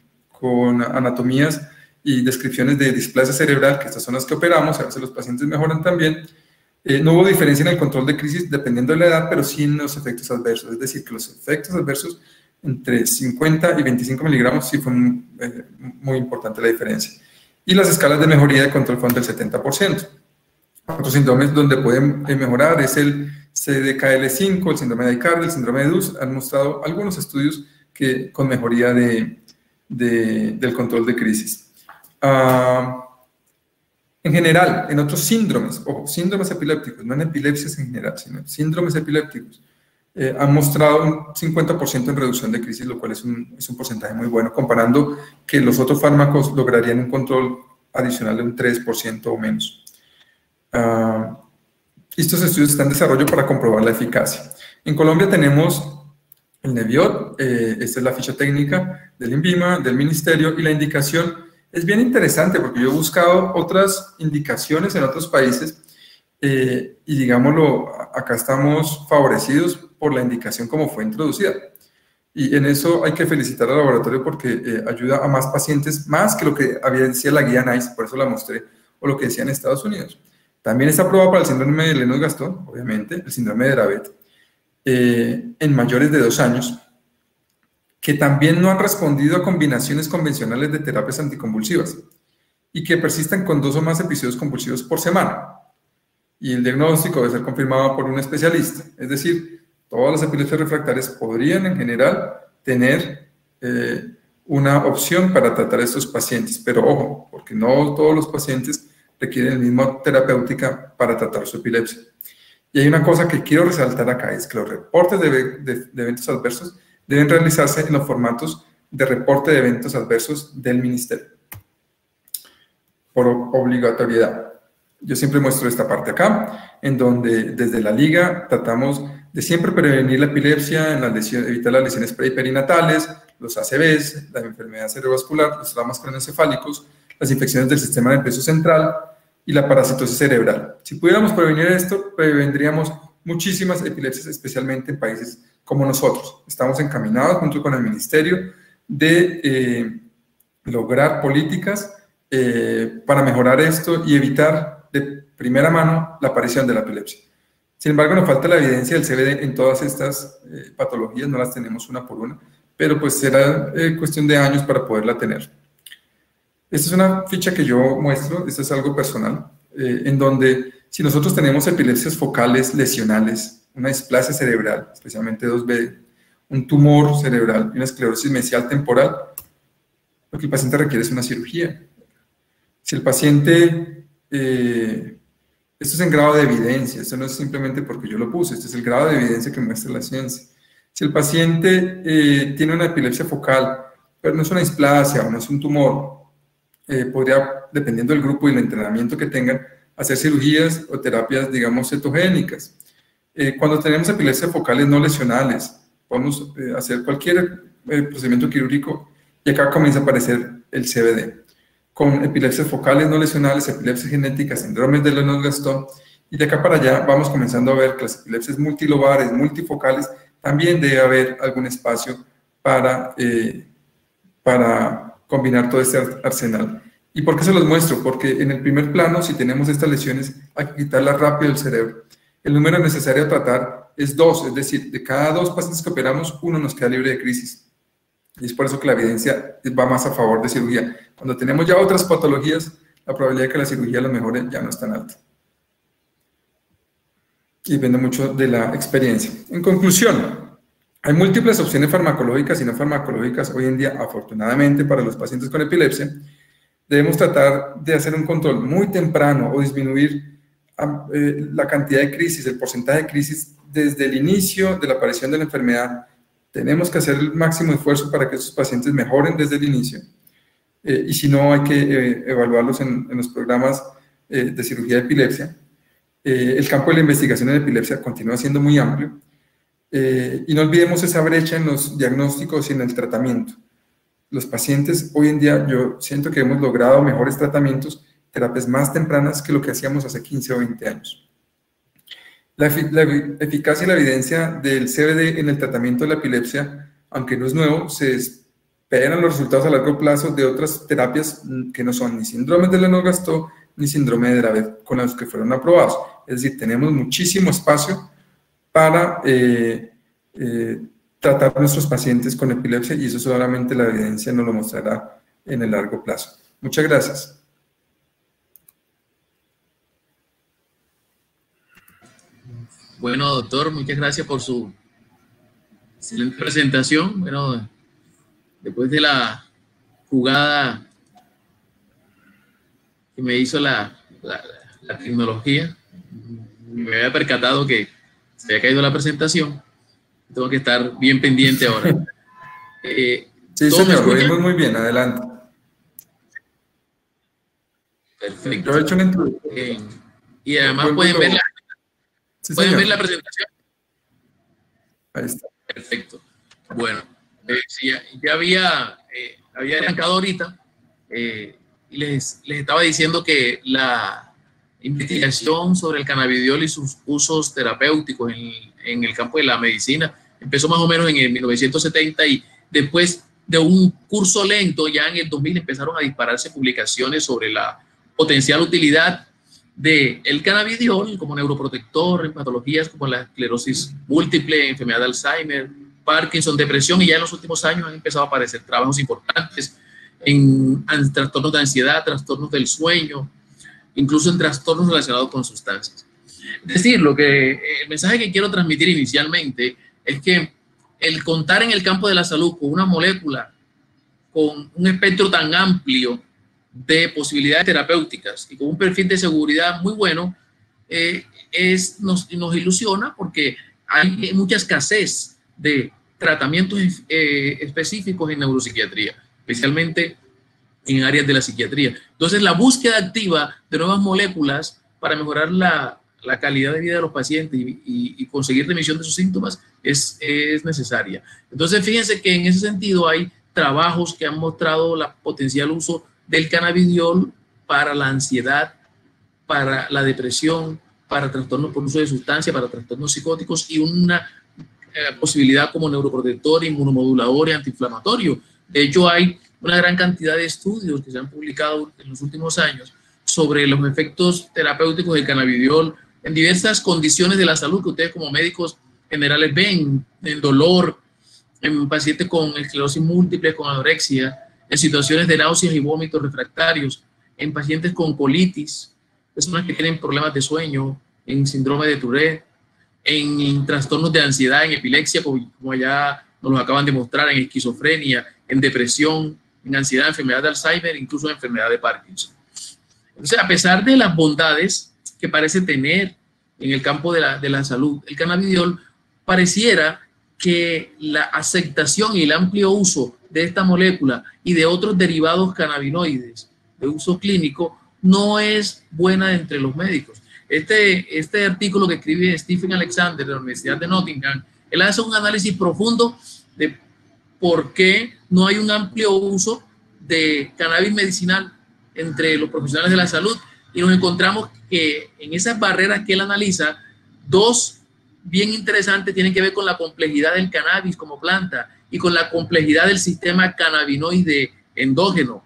anatomías y descripciones de displasia cerebral, que estas son las que operamos, a veces los pacientes mejoran también. No hubo diferencia en el control de crisis dependiendo de la edad, pero sí en los efectos adversos, es decir, que los efectos adversos entre 50 y 25 miligramos sí fue muy importante la diferencia. Y las escalas de mejoría de control fueron del 70%. Otros síndromes donde pueden mejorar es el CDKL5, el síndrome de Aicardi, el síndrome de DUS. Han mostrado algunos estudios que con mejoría del control de crisis. En general, en otros síndromes, ojo, síndromes epilépticos, no en epilepsias en general, sino síndromes epilépticos, han mostrado un 50% en reducción de crisis, lo cual es un porcentaje muy bueno, comparando que los otros fármacos lograrían un control adicional de un 3% o menos. Estos estudios están en desarrollo para comprobar la eficacia. En Colombia tenemos el Neviot, esta es la ficha técnica del INVIMA, del Ministerio, y la indicación es bien interesante porque yo he buscado otras indicaciones en otros países y digámoslo, acá estamos favorecidos por la indicación como fue introducida. Y en eso hay que felicitar al laboratorio porque ayuda a más pacientes, más que lo que decía la guía NICE, por eso la mostré, o lo que decía en Estados Unidos. También está aprobado para el síndrome de Lennox-Gastaut, obviamente, el síndrome de Dravet, en mayores de 2 años, que también no han respondido a combinaciones convencionales de terapias anticonvulsivas y que persisten con 2 o más episodios convulsivos por semana. Y el diagnóstico debe ser confirmado por un especialista. Es decir, todas las epilepsias refractarias podrían en general tener una opción para tratar a estos pacientes. Pero ojo, porque no todos los pacientes requieren la misma terapéutica para tratar su epilepsia. Y hay una cosa que quiero resaltar acá, es que los reportes de eventos adversos deben realizarse en los formatos de reporte de eventos adversos del ministerio, por obligatoriedad. Yo siempre muestro esta parte acá, en donde desde la liga tratamos de siempre prevenir la epilepsia, evitar las lesiones pre y perinatales, los ACVs, la enfermedad cerebrovascular, los traumas craneoencefálicos, las infecciones del sistema nervioso central y la parasitosis cerebral. Si pudiéramos prevenir esto, prevendríamos muchísimas epilepsias, especialmente en países como nosotros. Estamos encaminados junto con el ministerio de lograr políticas para mejorar esto y evitar de primera mano la aparición de la epilepsia. Sin embargo, nos falta la evidencia del CBD en todas estas patologías, no las tenemos una por una, pero pues será cuestión de años para poderla tener. Esta es una ficha que yo muestro, esto es algo personal, en donde si nosotros tenemos epilepsias focales lesionales, una displasia cerebral, especialmente 2B, un tumor cerebral y una esclerosis mesial temporal, lo que el paciente requiere es una cirugía. Si el paciente, esto es en grado de evidencia, esto no es simplemente porque yo lo puse, este es el grado de evidencia que muestra la ciencia. Si el paciente tiene una epilepsia focal, pero no es una displasia o no es un tumor, podría, dependiendo del grupo y el entrenamiento que tengan, hacer cirugías o terapias, digamos, cetogénicas. Cuando tenemos epilepsias focales no lesionales, podemos hacer cualquier procedimiento quirúrgico y acá comienza a aparecer el CBD. Con epilepsias focales no lesionales, epilepsias genéticas, síndromes de Lennox-Gastaut, y de acá para allá vamos comenzando a ver que las epilepsias multilobares, multifocales, también debe haber algún espacio para combinar todo este arsenal. ¿Y por qué se los muestro? Porque en el primer plano, si tenemos estas lesiones, hay que quitarlas rápido del cerebro. El número necesario a tratar es 2, es decir, de cada 2 pacientes que operamos, 1 nos queda libre de crisis. Y es por eso que la evidencia va más a favor de cirugía. Cuando tenemos ya otras patologías, la probabilidad de que la cirugía las mejore ya no es tan alta. Y depende mucho de la experiencia. En conclusión, hay múltiples opciones farmacológicas y no farmacológicas hoy en día, afortunadamente, para los pacientes con epilepsia. Debemos tratar de hacer un control muy temprano o disminuir la cantidad de crisis, el porcentaje de crisis desde el inicio de la aparición de la enfermedad. Tenemos que hacer el máximo esfuerzo para que esos pacientes mejoren desde el inicio. Y si no, hay que evaluarlos en los programas de cirugía de epilepsia. El campo de la investigación en epilepsia continúa siendo muy amplio. Y no olvidemos esa brecha en los diagnósticos y en el tratamiento. Los pacientes, hoy en día, yo siento que hemos logrado mejores tratamientos, terapias más tempranas que lo que hacíamos hace 15 o 20 años. La eficacia y la evidencia del CBD en el tratamiento de la epilepsia, aunque no es nuevo, se esperan los resultados a largo plazo de otras terapias que no son ni síndromes de Lennox-Gastaut ni síndrome de Dravet con los que fueron aprobados. Es decir, tenemos muchísimo espacio para tratar a nuestros pacientes con epilepsia y eso solamente la evidencia nos lo mostrará en el largo plazo. Muchas gracias. Bueno, doctor, muchas gracias por su excelente presentación. Bueno, después de la jugada que me hizo la tecnología, me había percatado que se había caído la presentación. Tengo que estar bien pendiente ahora. Sí, señor, lo vimos muy bien. Adelante. Perfecto. Yo he hecho una introducción. Y además pueden ver la... Sí, ¿pueden ver la presentación? Ahí está. Perfecto. Bueno, sí, ya había arrancado ahorita y les estaba diciendo que la investigación sobre el cannabidiol y sus usos terapéuticos en el campo de la medicina empezó más o menos en el 1970 y después de un curso lento, ya en el 2000 empezaron a dispararse publicaciones sobre la potencial utilidad del cannabidiol como neuroprotector en patologías como la esclerosis múltiple, enfermedad de Alzheimer, Parkinson, depresión, y ya en los últimos años han empezado a aparecer trabajos importantes en trastornos de ansiedad, trastornos del sueño, incluso en trastornos relacionados con sustancias. Es decir, el mensaje que quiero transmitir inicialmente es que el contar en el campo de la salud con una molécula con un espectro tan amplio de posibilidades terapéuticas y con un perfil de seguridad muy bueno, nos ilusiona porque hay mucha escasez de tratamientos específicos en neuropsiquiatría, especialmente en áreas de la psiquiatría. Entonces, la búsqueda activa de nuevas moléculas para mejorar la calidad de vida de los pacientes y conseguir remisión de sus síntomas es necesaria. Entonces, fíjense que en ese sentido hay trabajos que han mostrado la potencial uso del cannabidiol para la ansiedad, para la depresión, para trastornos por uso de sustancia, para trastornos psicóticos y una posibilidad como neuroprotector, inmunomodulador y antiinflamatorio. De hecho, hay una gran cantidad de estudios que se han publicado en los últimos años sobre los efectos terapéuticos del cannabidiol en diversas condiciones de la salud que ustedes como médicos generales ven, en dolor, en pacientes con esclerosis múltiple, con anorexia, en situaciones de náuseas y vómitos refractarios, en pacientes con colitis, personas que tienen problemas de sueño, en síndrome de Tourette, en trastornos de ansiedad, en epilepsia, como ya nos lo acaban de mostrar, en esquizofrenia, en depresión, en ansiedad, enfermedad de Alzheimer, incluso en enfermedad de Parkinson. Entonces, a pesar de las bondades que parece tener en el campo de la salud, el cannabidiol pareciera que la aceptación y el amplio uso de esta molécula y de otros derivados cannabinoides de uso clínico no es buena entre los médicos. Este artículo que escribe Stephen Alexander de la Universidad de Nottingham, él hace un análisis profundo de por qué no hay un amplio uso de cannabis medicinal entre los profesionales de la salud, y nos encontramos que en esas barreras que él analiza, dos bien interesantes tienen que ver con la complejidad del cannabis como planta y con la complejidad del sistema cannabinoide endógeno.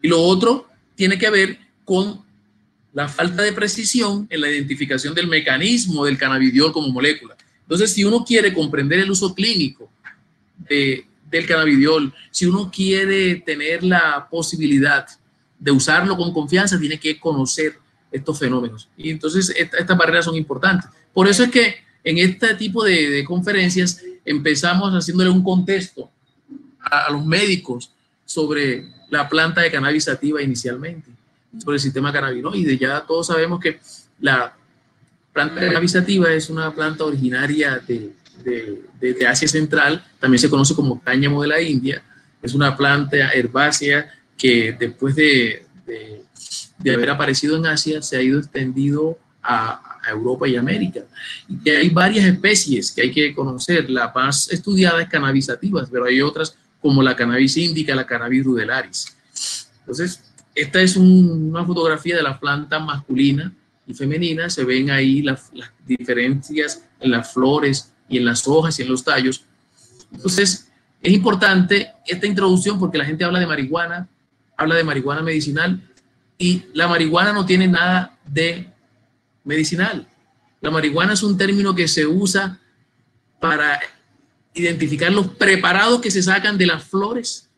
Y lo otro tiene que ver con la falta de precisión en la identificación del mecanismo del cannabidiol como molécula. Entonces, si uno quiere comprender el uso clínico del cannabidiol, si uno quiere tener la posibilidad de usarlo con confianza, tiene que conocer estos fenómenos. Y entonces estas barreras son importantes. Por eso es que en este tipo de conferencias empezamos haciéndole un contexto a los médicos sobre la planta de cannabis sativa inicialmente, sobre el sistema cannabinoide. Ya todos sabemos que la planta de cannabis sativa es una planta originaria de Asia Central, también se conoce como cáñamo de la India. Es una planta herbácea que después de haber aparecido en Asia se ha ido extendido a Europa y América. Y que hay varias especies que hay que conocer. La más estudiada es cannabis sativa, pero hay otras como la cannabis indica, la cannabis rudelaris. Entonces, esta es una fotografía de la planta masculina y femenina. Se ven ahí las diferencias en las flores y en las hojas y en los tallos. Entonces, es importante esta introducción porque la gente habla de marihuana medicinal, y la marihuana no tiene nada de medicinal. La marihuana es un término que se usa para identificar los preparados que se sacan de las flores,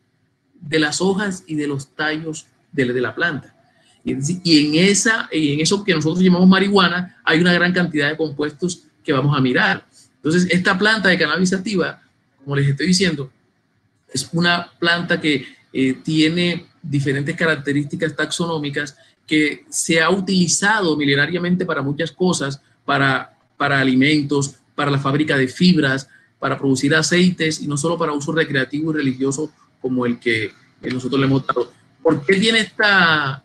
de las hojas y de los tallos de la planta. Y en eso que nosotros llamamos marihuana hay una gran cantidad de compuestos que vamos a mirar. Entonces, esta planta de cannabis sativa, como les estoy diciendo, es una planta que tiene diferentes características taxonómicas que se ha utilizado milenariamente para muchas cosas, para alimentos, para la fábrica de fibras, para producir aceites, y no solo para uso recreativo y religioso como el que nosotros le hemos dado. ¿Por qué tiene esta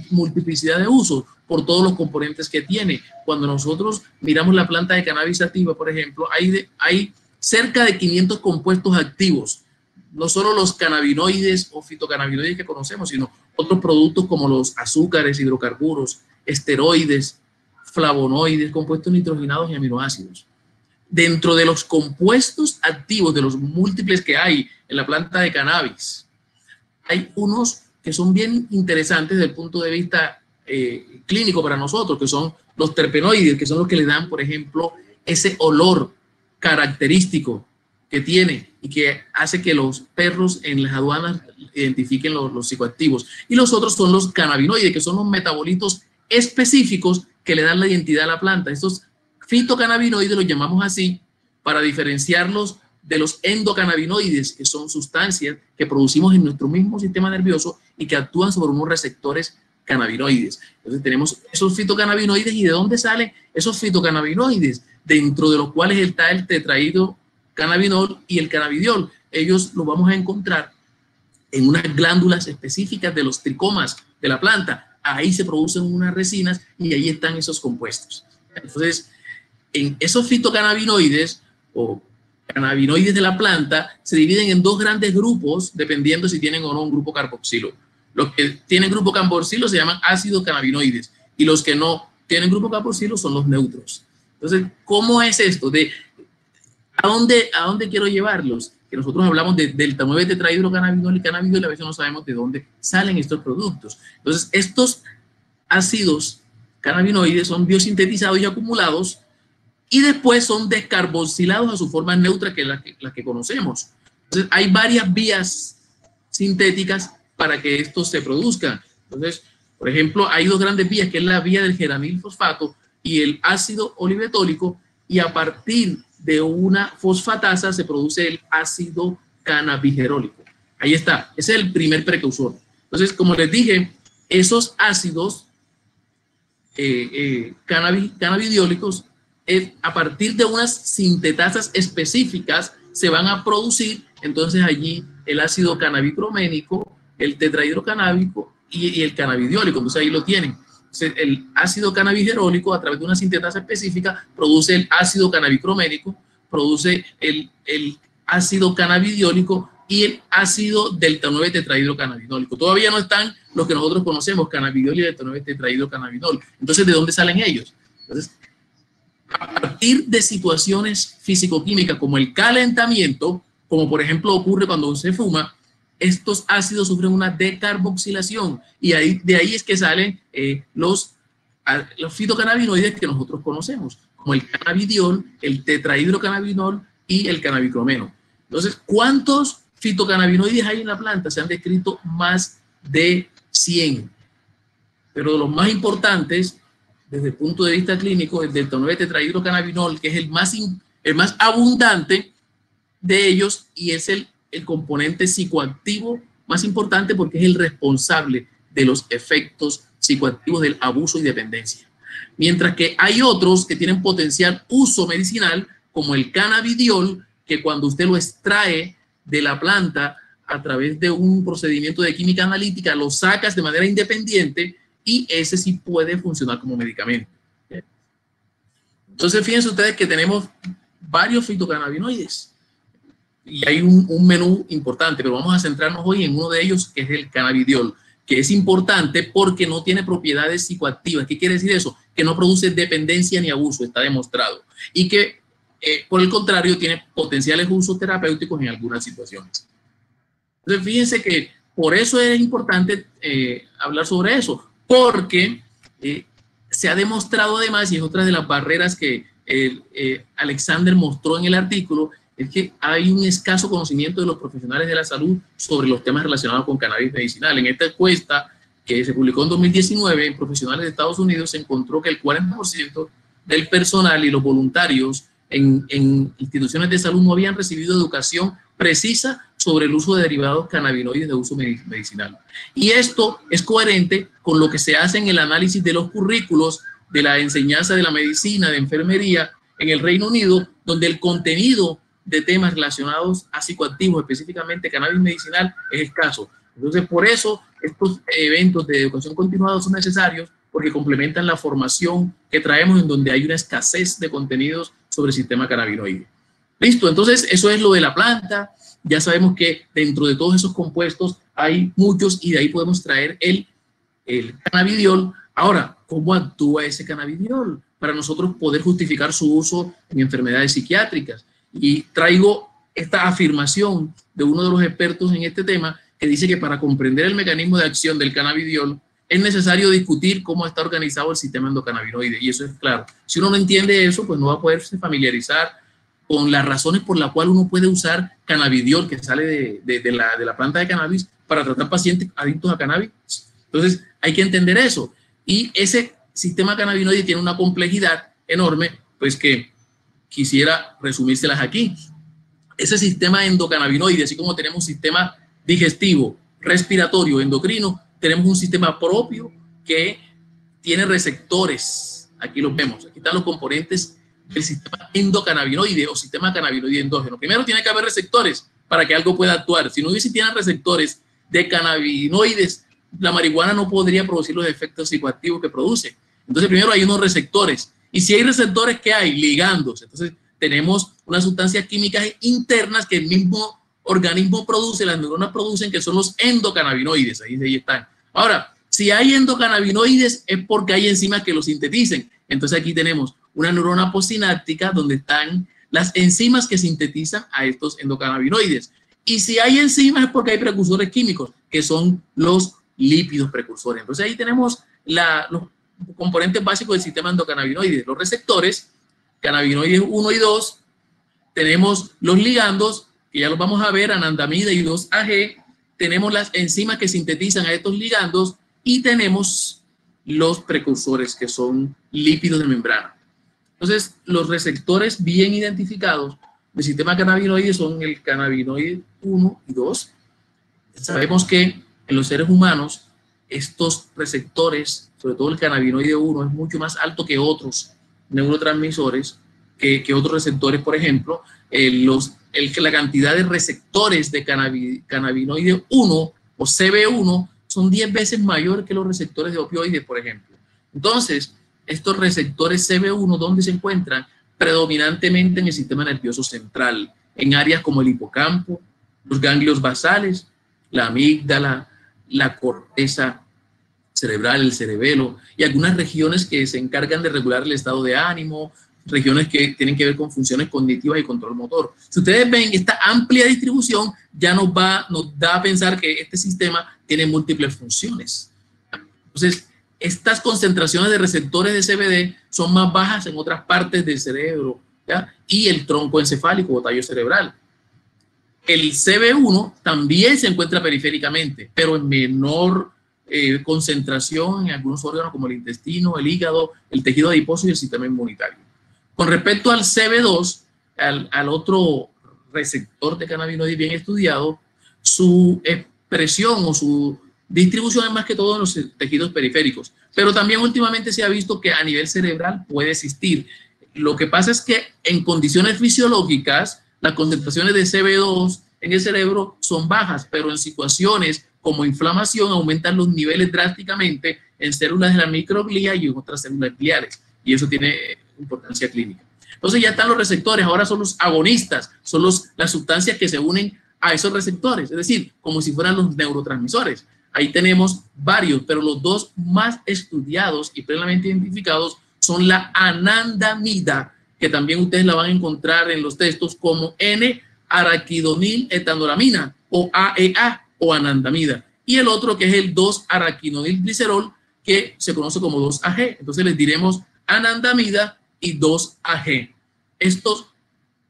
multiplicidad de usos? Por todos los componentes que tiene. Cuando nosotros miramos la planta de cannabis sativa, por ejemplo, hay cerca de 500 compuestos activos. No solo los cannabinoides o fitocannabinoides que conocemos, sino otros productos como los azúcares, hidrocarburos, esteroides, flavonoides, compuestos nitrogenados y aminoácidos. Dentro de los compuestos activos, de los múltiples que hay en la planta de cannabis, hay unos que son bien interesantes desde el punto de vista clínico para nosotros, que son los terpenoides, que son los que le dan, por ejemplo, ese olor característico que tiene y que hace que los perros en las aduanas identifiquen los psicoactivos. Y los otros son los cannabinoides, que son los metabolitos específicos que le dan la identidad a la planta. Estos fitocannabinoides los llamamos así para diferenciarlos de los endocannabinoides, que son sustancias que producimos en nuestro mismo sistema nervioso y que actúan sobre unos receptores cannabinoides. Entonces tenemos esos fitocannabinoides. ¿Y de dónde salen esos fitocannabinoides? Dentro de los cuales está el tetrahidrocannabinol y el cannabidiol. Ellos los vamos a encontrar en unas glándulas específicas de los tricomas de la planta. Ahí se producen unas resinas y ahí están esos compuestos. Entonces, en esos fitocannabinoides o cannabinoides de la planta se dividen en dos grandes grupos, dependiendo si tienen o no un grupo carboxilo. Los que tienen grupo carboxilo se llaman ácidos cannabinoides y los que no tienen grupo carboxilo son los neutros. Entonces, ¿cómo es esto? ¿A dónde quiero llevarlos? Que nosotros hablamos de delta 9 tetrahidrocannabinol y cannabidiol, a veces no sabemos de dónde salen estos productos. Entonces, estos ácidos cannabinoides son biosintetizados y acumulados y después son descarboxilados a su forma neutra, que es la que conocemos. Entonces, hay varias vías sintéticas para que estos se produzcan. Entonces, por ejemplo, hay dos grandes vías, que es la vía del geranil fosfato y el ácido olivetólico, y a partir de una fosfatasa se produce el ácido cannabigerólico. Ahí está, ese es el primer precursor. Entonces, como les dije, esos ácidos cannabidiólicos, a partir de unas sintetasas específicas, se van a producir entonces allí el ácido cannabicroménico, el tetrahidrocannábico y el cannabidiólico. Entonces ahí lo tienen. Entonces, el ácido cannabigerólico, a través de una sintetasa específica, produce el ácido cannabicroménico, produce el ácido cannabidiólico y el ácido delta 9 tetrahidrocannabinólico. Todavía no están los que nosotros conocemos, cannabidiol y delta 9 tetrahidrocannabinol. Entonces, ¿de dónde salen ellos? Entonces, a partir de situaciones físico-químicas como el calentamiento, como por ejemplo ocurre cuando se fuma, estos ácidos sufren una decarboxilación y de ahí es que salen los fitocannabinoides que nosotros conocemos, como el cannabidiol, el tetrahidrocannabinol y el cannabicromeno. Entonces, ¿cuántos fitocannabinoides hay en la planta? Se han descrito más de 100, pero los más importantes desde el punto de vista clínico, el delta 9 tetrahidrocannabinol, que es el más abundante de ellos y es el componente psicoactivo más importante porque es el responsable de los efectos psicoactivos del abuso y dependencia. Mientras que hay otros que tienen potencial uso medicinal, como el cannabidiol, que cuando usted lo extrae de la planta a través de un procedimiento de química analítica, lo sacas de manera independiente y ese sí puede funcionar como medicamento. Entonces, fíjense ustedes que tenemos varios fitocannabinoides. Y hay un menú importante, pero vamos a centrarnos hoy en uno de ellos, que es el cannabidiol, que es importante porque no tiene propiedades psicoactivas. ¿Qué quiere decir eso? Que no produce dependencia ni abuso, está demostrado. Y que, por el contrario, tiene potenciales usos terapéuticos en algunas situaciones. Entonces, fíjense que por eso es importante hablar sobre eso, porque se ha demostrado además, y es otra de las barreras que Alexander mostró en el artículo, es que hay un escaso conocimiento de los profesionales de la salud sobre los temas relacionados con cannabis medicinal. En esta encuesta que se publicó en 2019 en profesionales de Estados Unidos, se encontró que el 40% del personal y los voluntarios en instituciones de salud no habían recibido educación precisa sobre el uso de derivados cannabinoides de uso medicinal. Y esto es coherente con lo que se hace en el análisis de los currículos de la enseñanza de la medicina, de enfermería en el Reino Unido, donde el contenido de temas relacionados a psicoactivos, específicamente cannabis medicinal, es escaso. Entonces, por eso estos eventos de educación continuada son necesarios, porque complementan la formación que traemos en donde hay una escasez de contenidos sobre el sistema cannabinoide. Listo, entonces eso es lo de la planta. Ya sabemos que dentro de todos esos compuestos hay muchos y de ahí podemos traer el cannabidiol. Ahora, ¿cómo actúa ese cannabidiol para nosotros poder justificar su uso en enfermedades psiquiátricas? Y traigo esta afirmación de uno de los expertos en este tema, que dice que para comprender el mecanismo de acción del cannabidiol es necesario discutir cómo está organizado el sistema endocannabinoide. Y eso es claro. Si uno no entiende eso, pues no va a poderse familiarizar con las razones por las cuales uno puede usar cannabidiol, que sale de la planta de cannabis, para tratar pacientes adictos a cannabis. Entonces, hay que entender eso. Y ese sistema cannabinoide tiene una complejidad enorme, pues que quisiera resumírselas aquí. ese sistema endocannabinoide, así como tenemos un sistema digestivo, respiratorio, endocrino, tenemos un sistema propio que tiene receptores. Aquí los vemos, aquí están los componentes del sistema endocannabinoide o sistema cannabinoide endógeno. Primero tiene que haber receptores para que algo pueda actuar. Si no existieran receptores de cannabinoides, la marihuana no podría producir los efectos psicoactivos que produce. Entonces primero hay unos receptores. Y si hay receptores, ¿qué hay? Ligandos. Entonces tenemos unas sustancias químicas internas que el mismo organismo produce, las neuronas producen, que son los endocannabinoides. Ahí están. Ahora, si hay endocannabinoides es porque hay enzimas que los sinteticen. Entonces aquí tenemos una neurona postsináptica donde están las enzimas que sintetizan a estos endocannabinoides. Y si hay enzimas es porque hay precursores químicos, que son los lípidos precursores. Entonces ahí tenemos los componentes básicos del sistema endocannabinoide, los receptores, cannabinoides 1 y 2, tenemos los ligandos, que ya los vamos a ver, anandamida y 2-AG, tenemos las enzimas que sintetizan a estos ligandos y tenemos los precursores, que son lípidos de membrana. Entonces, los receptores bien identificados del sistema cannabinoide son el cannabinoide 1 y 2. Sabemos que en los seres humanos estos receptores, sobre todo el cannabinoide 1, es mucho más alto que otros neurotransmisores, que otros receptores. Por ejemplo, la cantidad de receptores de cannabinoide 1 o CB1 son 10 veces mayor que los receptores de opioides, por ejemplo. Entonces, estos receptores CB1, ¿dónde se encuentran? Predominantemente en el sistema nervioso central, en áreas como el hipocampo, los ganglios basales, la amígdala, la corteza cerebral, el cerebelo, y algunas regiones que se encargan de regular el estado de ánimo, regiones que tienen que ver con funciones cognitivas y control motor. Si ustedes ven esta amplia distribución, ya nos da a pensar que este sistema tiene múltiples funciones. Entonces, estas concentraciones de receptores de CBD son más bajas en otras partes del cerebro, ¿ya? Y el tronco encefálico o tallo cerebral. El CB1 también se encuentra periféricamente, pero en menor concentración en algunos órganos como el intestino, el hígado, el tejido adiposo y el sistema inmunitario. Con respecto al CB2, al otro receptor de cannabinoides bien estudiado, su expresión o su distribución es más que todo en los tejidos periféricos, pero también últimamente se ha visto que a nivel cerebral puede existir. Lo que pasa es que en condiciones fisiológicas, las concentraciones de CB2 en el cerebro son bajas, pero en situaciones como inflamación aumentan los niveles drásticamente en células de la microglía y en otras células gliales, y eso tiene importancia clínica. Entonces ya están los receptores, ahora son los agonistas, son las sustancias que se unen a esos receptores, es decir, como si fueran los neurotransmisores. Ahí tenemos varios, pero los dos más estudiados y plenamente identificados son la anandamida, que también ustedes la van a encontrar en los textos como N-araquidonil-etanolamina o AEA o anandamida. Y el otro que es el 2-araquinonilglicerol, que se conoce como 2-AG. Entonces les diremos anandamida y 2-AG. Estos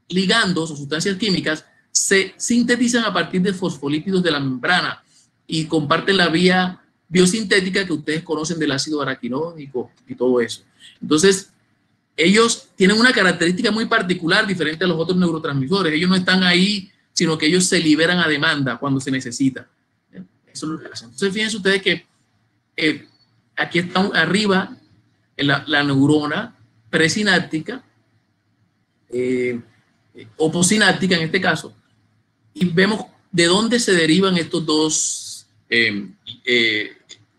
ligandos o sustancias químicas se sintetizan a partir de fosfolípidos de la membrana y comparten la vía biosintética que ustedes conocen del ácido araquinónico y todo eso. Entonces, ellos tienen una característica muy particular, diferente a los otros neurotransmisores. Ellos no están ahí, sino que ellos se liberan a demanda cuando se necesita. Eso es lo que hacen. Entonces, fíjense ustedes que aquí está arriba la neurona presináptica, o postsináptica en este caso, y vemos de dónde se derivan estos dos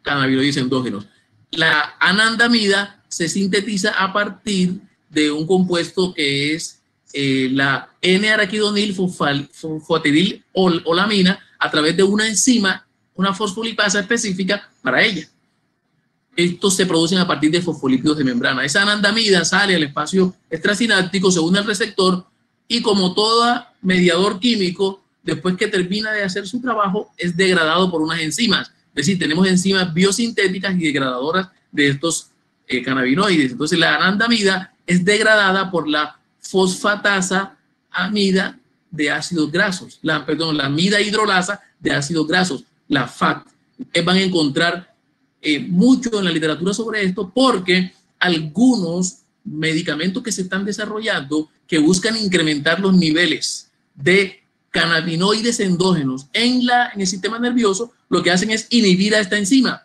cannabinoides endógenos. La anandamida se sintetiza a partir de un compuesto que es la N-araquidonilfosfatidil-olamina a través de una enzima, una fosfolipasa específica para ella. Estos se producen a partir de fosfolípidos de membrana. Esa anandamida sale al espacio extrasináptico, se une al receptor y, como todo mediador químico, después que termina de hacer su trabajo, es degradado por unas enzimas. Es decir, tenemos enzimas biosintéticas y degradadoras de estos cannabinoides. Entonces, la anandamida es degradada por la fosfatasa amida de ácidos grasos, la amida hidrolasa de ácidos grasos, la FAT. Van a encontrar mucho en la literatura sobre esto, porque algunos medicamentos que se están desarrollando que buscan incrementar los niveles de cannabinoides endógenos en el sistema nervioso, lo que hacen es inhibir a esta enzima.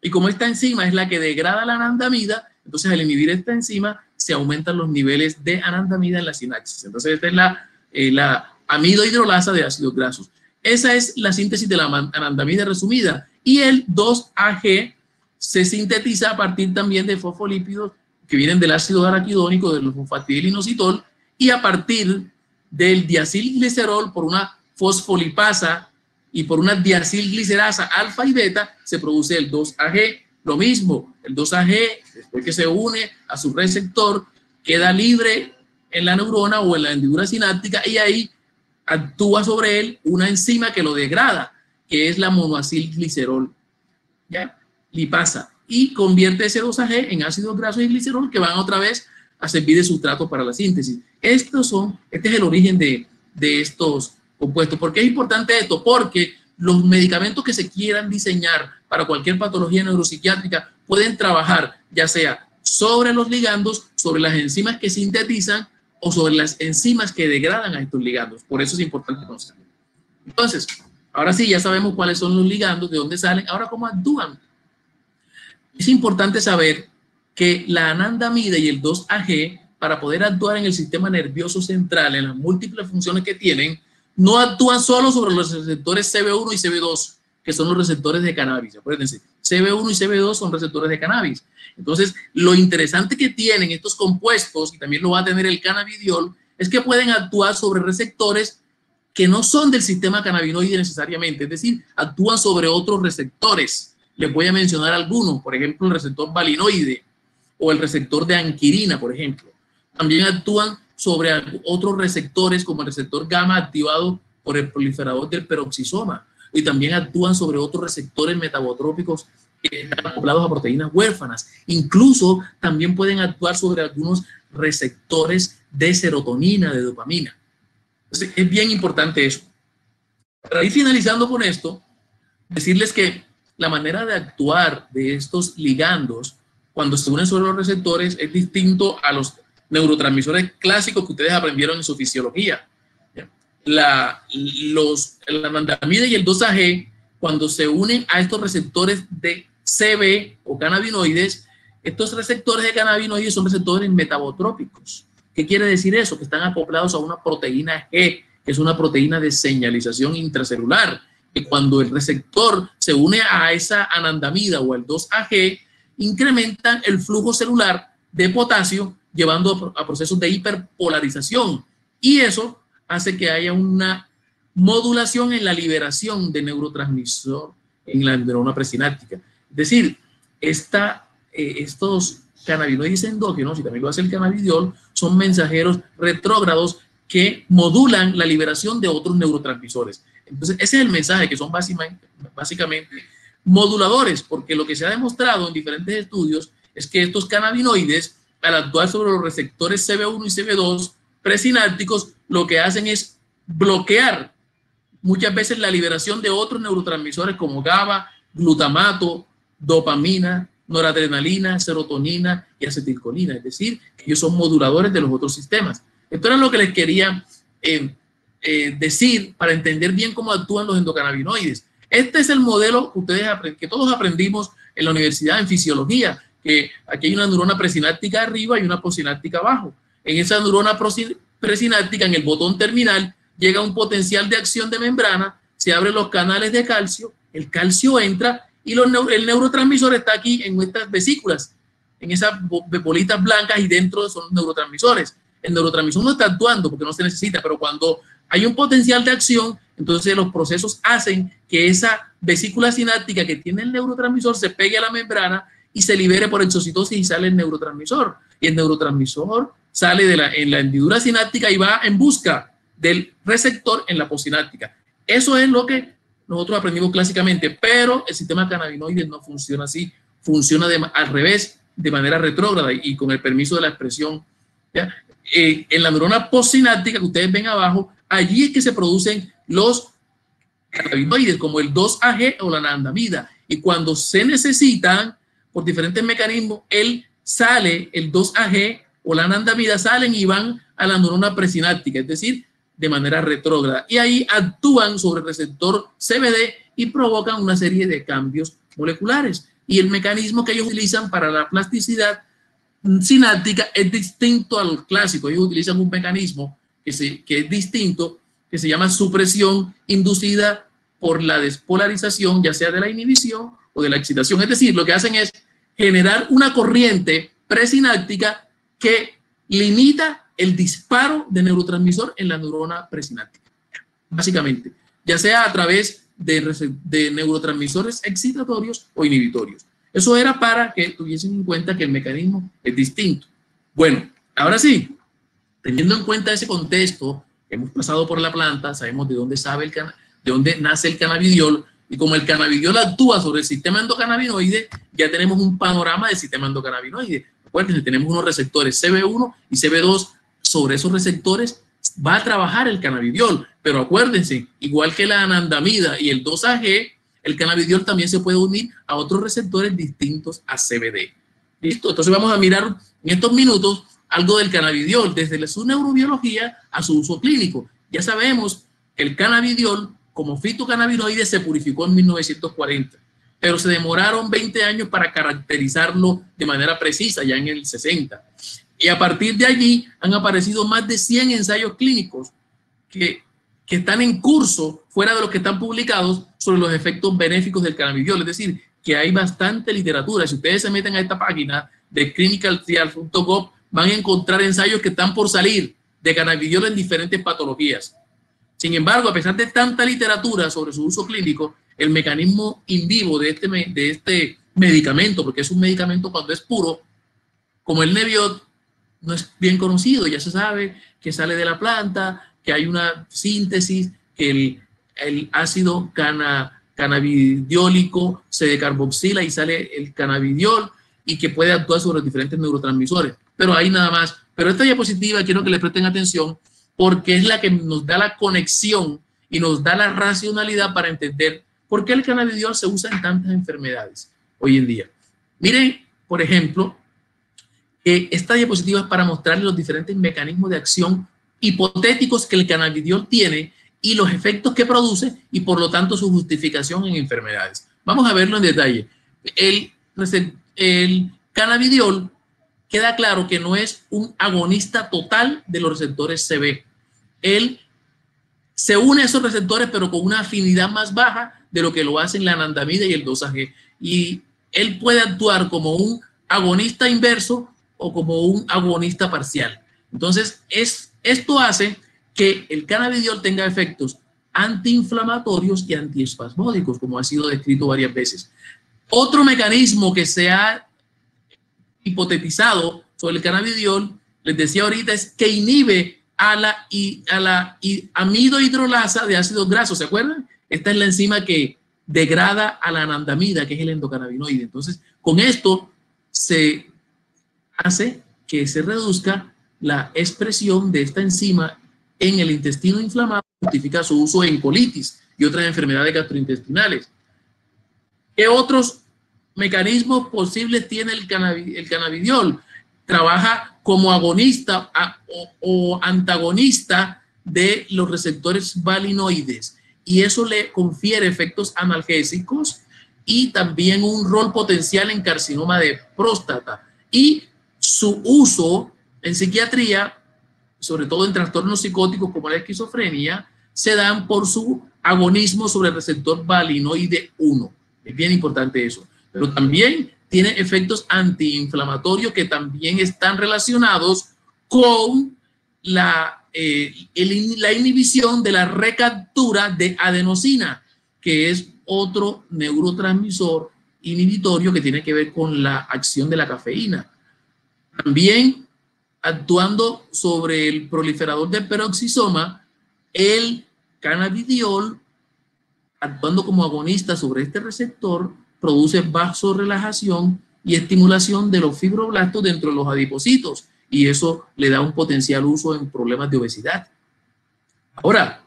Y como esta enzima es la que degrada la anandamida, entonces al inhibir esta enzima se aumentan los niveles de anandamida en la sinapsis. Entonces esta es la amidohidrolasa de ácidos grasos. Esa es la síntesis de la anandamida resumida. Y el 2-AG se sintetiza a partir también de fosfolípidos que vienen del ácido araquidónico, del fosfatidilinositol, y a partir del diacilglicerol por una fosfolipasa y por una diacilglicerasa alfa y beta se produce el 2-AG. Lo mismo, el 2-AG, después que se une a su receptor, queda libre en la neurona o en la hendidura sináptica y ahí actúa sobre él una enzima que lo degrada, que es la monoacilglicerol, ¿ya? Lipasa, y convierte ese 2-AG en ácidos grasos y glicerol que van otra vez a servir de sustrato para la síntesis. Este es el origen de estos compuestos. ¿Por qué es importante esto? Porque los medicamentos que se quieran diseñar para cualquier patología neuropsiquiátrica pueden trabajar ya sea sobre los ligandos, sobre las enzimas que sintetizan o sobre las enzimas que degradan a estos ligandos. Por eso es importante conocerlo. Entonces, ahora sí, ya sabemos cuáles son los ligandos, de dónde salen, ahora cómo actúan. Es importante saber que la anandamida y el 2-AG, para poder actuar en el sistema nervioso central, en las múltiples funciones que tienen, no actúan solo sobre los receptores CB1 y CB2, que son los receptores de cannabis. Acuérdense, CB1 y CB2 son receptores de cannabis. Entonces, lo interesante que tienen estos compuestos, y también lo va a tener el cannabidiol, es que pueden actuar sobre receptores que no son del sistema cannabinoide necesariamente, es decir, actúan sobre otros receptores. Les voy a mencionar algunos, por ejemplo, el receptor valinoide o el receptor de anquirina, por ejemplo. También actúan sobre otros receptores como el receptor gamma activado por el proliferador del peroxisoma, y también actúan sobre otros receptores metabotrópicos que están acoplados a proteínas huérfanas. Incluso también pueden actuar sobre algunos receptores de serotonina, de dopamina. Entonces, es bien importante eso. Para ir finalizando con esto, decirles que la manera de actuar de estos ligandos cuando se unen sobre los receptores es distinto a los neurotransmisores clásicos que ustedes aprendieron en su fisiología. La anandamida y el 2-AG, cuando se unen a estos receptores de CB o cannabinoides, estos receptores de cannabinoides son receptores metabotrópicos. ¿Qué quiere decir eso? Que están acoplados a una proteína G, que es una proteína de señalización intracelular, que cuando el receptor se une a esa anandamida o el 2-AG, incrementan el flujo celular de potasio, llevando a procesos de hiperpolarización. Y eso hace que haya una modulación en la liberación de neurotransmisor en la neurona presináptica. Es decir, estos cannabinoides endógenos, y también lo hace el cannabidiol, son mensajeros retrógrados que modulan la liberación de otros neurotransmisores. Entonces, ese es el mensaje, que son básicamente moduladores, porque lo que se ha demostrado en diferentes estudios es que estos cannabinoides, al actuar sobre los receptores CB1 y CB2 presinápticos, lo que hacen es bloquear muchas veces la liberación de otros neurotransmisores como GABA, glutamato, dopamina, noradrenalina, serotonina y acetilcolina. Es decir, que ellos son moduladores de los otros sistemas. Esto era lo que les quería decir para entender bien cómo actúan los endocannabinoides. Este es el modelo que todos aprendimos en la universidad en fisiología, que aquí hay una neurona presináptica arriba y una postsináptica abajo. En esa neurona presináptica, en el botón terminal, llega un potencial de acción de membrana, se abren los canales de calcio, el calcio entra y el neurotransmisor está aquí en estas vesículas, en esas bolitas blancas, y dentro son los neurotransmisores. El neurotransmisor no está actuando porque no se necesita, pero cuando hay un potencial de acción, entonces los procesos hacen que esa vesícula sináptica que tiene el neurotransmisor se pegue a la membrana y se libere por exocitosis y sale el neurotransmisor. Y el neurotransmisor sale en la hendidura sináptica y va en busca del receptor en la postsináptica. Eso es lo que nosotros aprendimos clásicamente, pero el sistema cannabinoide no funciona así, funciona al revés, de manera retrógrada, y con el permiso de la expresión, ¿ya? En la neurona postsináptica que ustedes ven abajo, allí es que se producen los cannabinoides como el 2-AG o la anandamida, y cuando se necesitan por diferentes mecanismos, el 2-AG o la anandamida salen y van a la neurona presináptica, es decir, de manera retrógrada y ahí actúan sobre el receptor CBD y provocan una serie de cambios moleculares. Y el mecanismo que ellos utilizan para la plasticidad sináptica es distinto al clásico. Ellos utilizan un mecanismo que es distinto, que se llama supresión inducida por la despolarización, ya sea de la inhibición o de la excitación. Es decir, lo que hacen es generar una corriente presináptica que limita el disparo de neurotransmisor en la neurona presináptica. Básicamente, ya sea a través de neurotransmisores excitatorios o inhibitorios. Eso era para que tuviesen en cuenta que el mecanismo es distinto. Bueno, ahora sí, teniendo en cuenta ese contexto, hemos pasado por la planta, sabemos de dónde nace el cannabidiol, y como el cannabidiol actúa sobre el sistema endocannabinoide, ya tenemos un panorama del sistema endocannabinoide. Recuerden, tenemos unos receptores CB1 y CB2, sobre esos receptores va a trabajar el cannabidiol, pero acuérdense, igual que la anandamida y el 2-AG, el cannabidiol también se puede unir a otros receptores distintos a CBD. ¿Listo? Entonces vamos a mirar en estos minutos algo del cannabidiol, desde su neurobiología a su uso clínico. Ya sabemos que el cannabidiol, como fitocannabinoide, se purificó en 1940, pero se demoraron 20 años para caracterizarlo de manera precisa, ya en el 60. Y a partir de allí han aparecido más de 100 ensayos clínicos que están en curso, fuera de los que están publicados, sobre los efectos benéficos del cannabidiol. Es decir, que hay bastante literatura. Si ustedes se meten a esta página de clinicaltrials.gov, van a encontrar ensayos que están por salir de cannabidiol en diferentes patologías. Sin embargo, a pesar de tanta literatura sobre su uso clínico, el mecanismo in vivo de este medicamento, porque es un medicamento cuando es puro, como el Nebiot, no es bien conocido. Ya se sabe que sale de la planta, que hay una síntesis, que el ácido cannabidiólico se decarboxila y sale el cannabidiol y que puede actuar sobre los diferentes neurotransmisores. Pero ahí nada más. Pero esta diapositiva quiero que le presten atención porque es la que nos da la conexión y nos da la racionalidad para entender por qué el cannabidiol se usa en tantas enfermedades hoy en día. Miren, por ejemplo, que esta diapositiva es para mostrarles los diferentes mecanismos de acción hipotéticos que el cannabidiol tiene y los efectos que produce y por lo tanto su justificación en enfermedades. Vamos a verlo en detalle. El cannabidiol queda claro que no es un agonista total de los receptores CB. Él se une a esos receptores pero con una afinidad más baja de lo que lo hacen la anandamida y el 2-AG. Y él puede actuar como un agonista inverso o como un agonista parcial. Entonces, esto hace que el cannabidiol tenga efectos antiinflamatorios y antiespasmódicos, como ha sido descrito varias veces. Otro mecanismo que se ha hipotetizado sobre el cannabidiol, les decía ahorita, es que inhibe a la amido hidrolasa de ácidos grasos. ¿Se acuerdan? Esta es la enzima que degrada a la anandamida, que es el endocannabinoide. Entonces, con esto se hace que se reduzca la expresión de esta enzima en el intestino inflamado, justifica su uso en colitis y otras enfermedades gastrointestinales. ¿Qué otros mecanismos posibles tiene el cannabidiol? Trabaja como agonista o antagonista de los receptores valinoides y eso le confiere efectos analgésicos y también un rol potencial en carcinoma de próstata. Y su uso en psiquiatría, sobre todo en trastornos psicóticos como la esquizofrenia, se dan por su agonismo sobre el receptor valinoide 1. Es bien importante eso. Pero también tiene efectos antiinflamatorios que también están relacionados con la inhibición de la recaptura de adenosina, que es otro neurotransmisor inhibitorio que tiene que ver con la acción de la cafeína. También actuando sobre el proliferador del peroxisoma, el cannabidiol, actuando como agonista sobre este receptor, produce vasorelajación y estimulación de los fibroblastos dentro de los adipocitos y eso le da un potencial uso en problemas de obesidad. Ahora,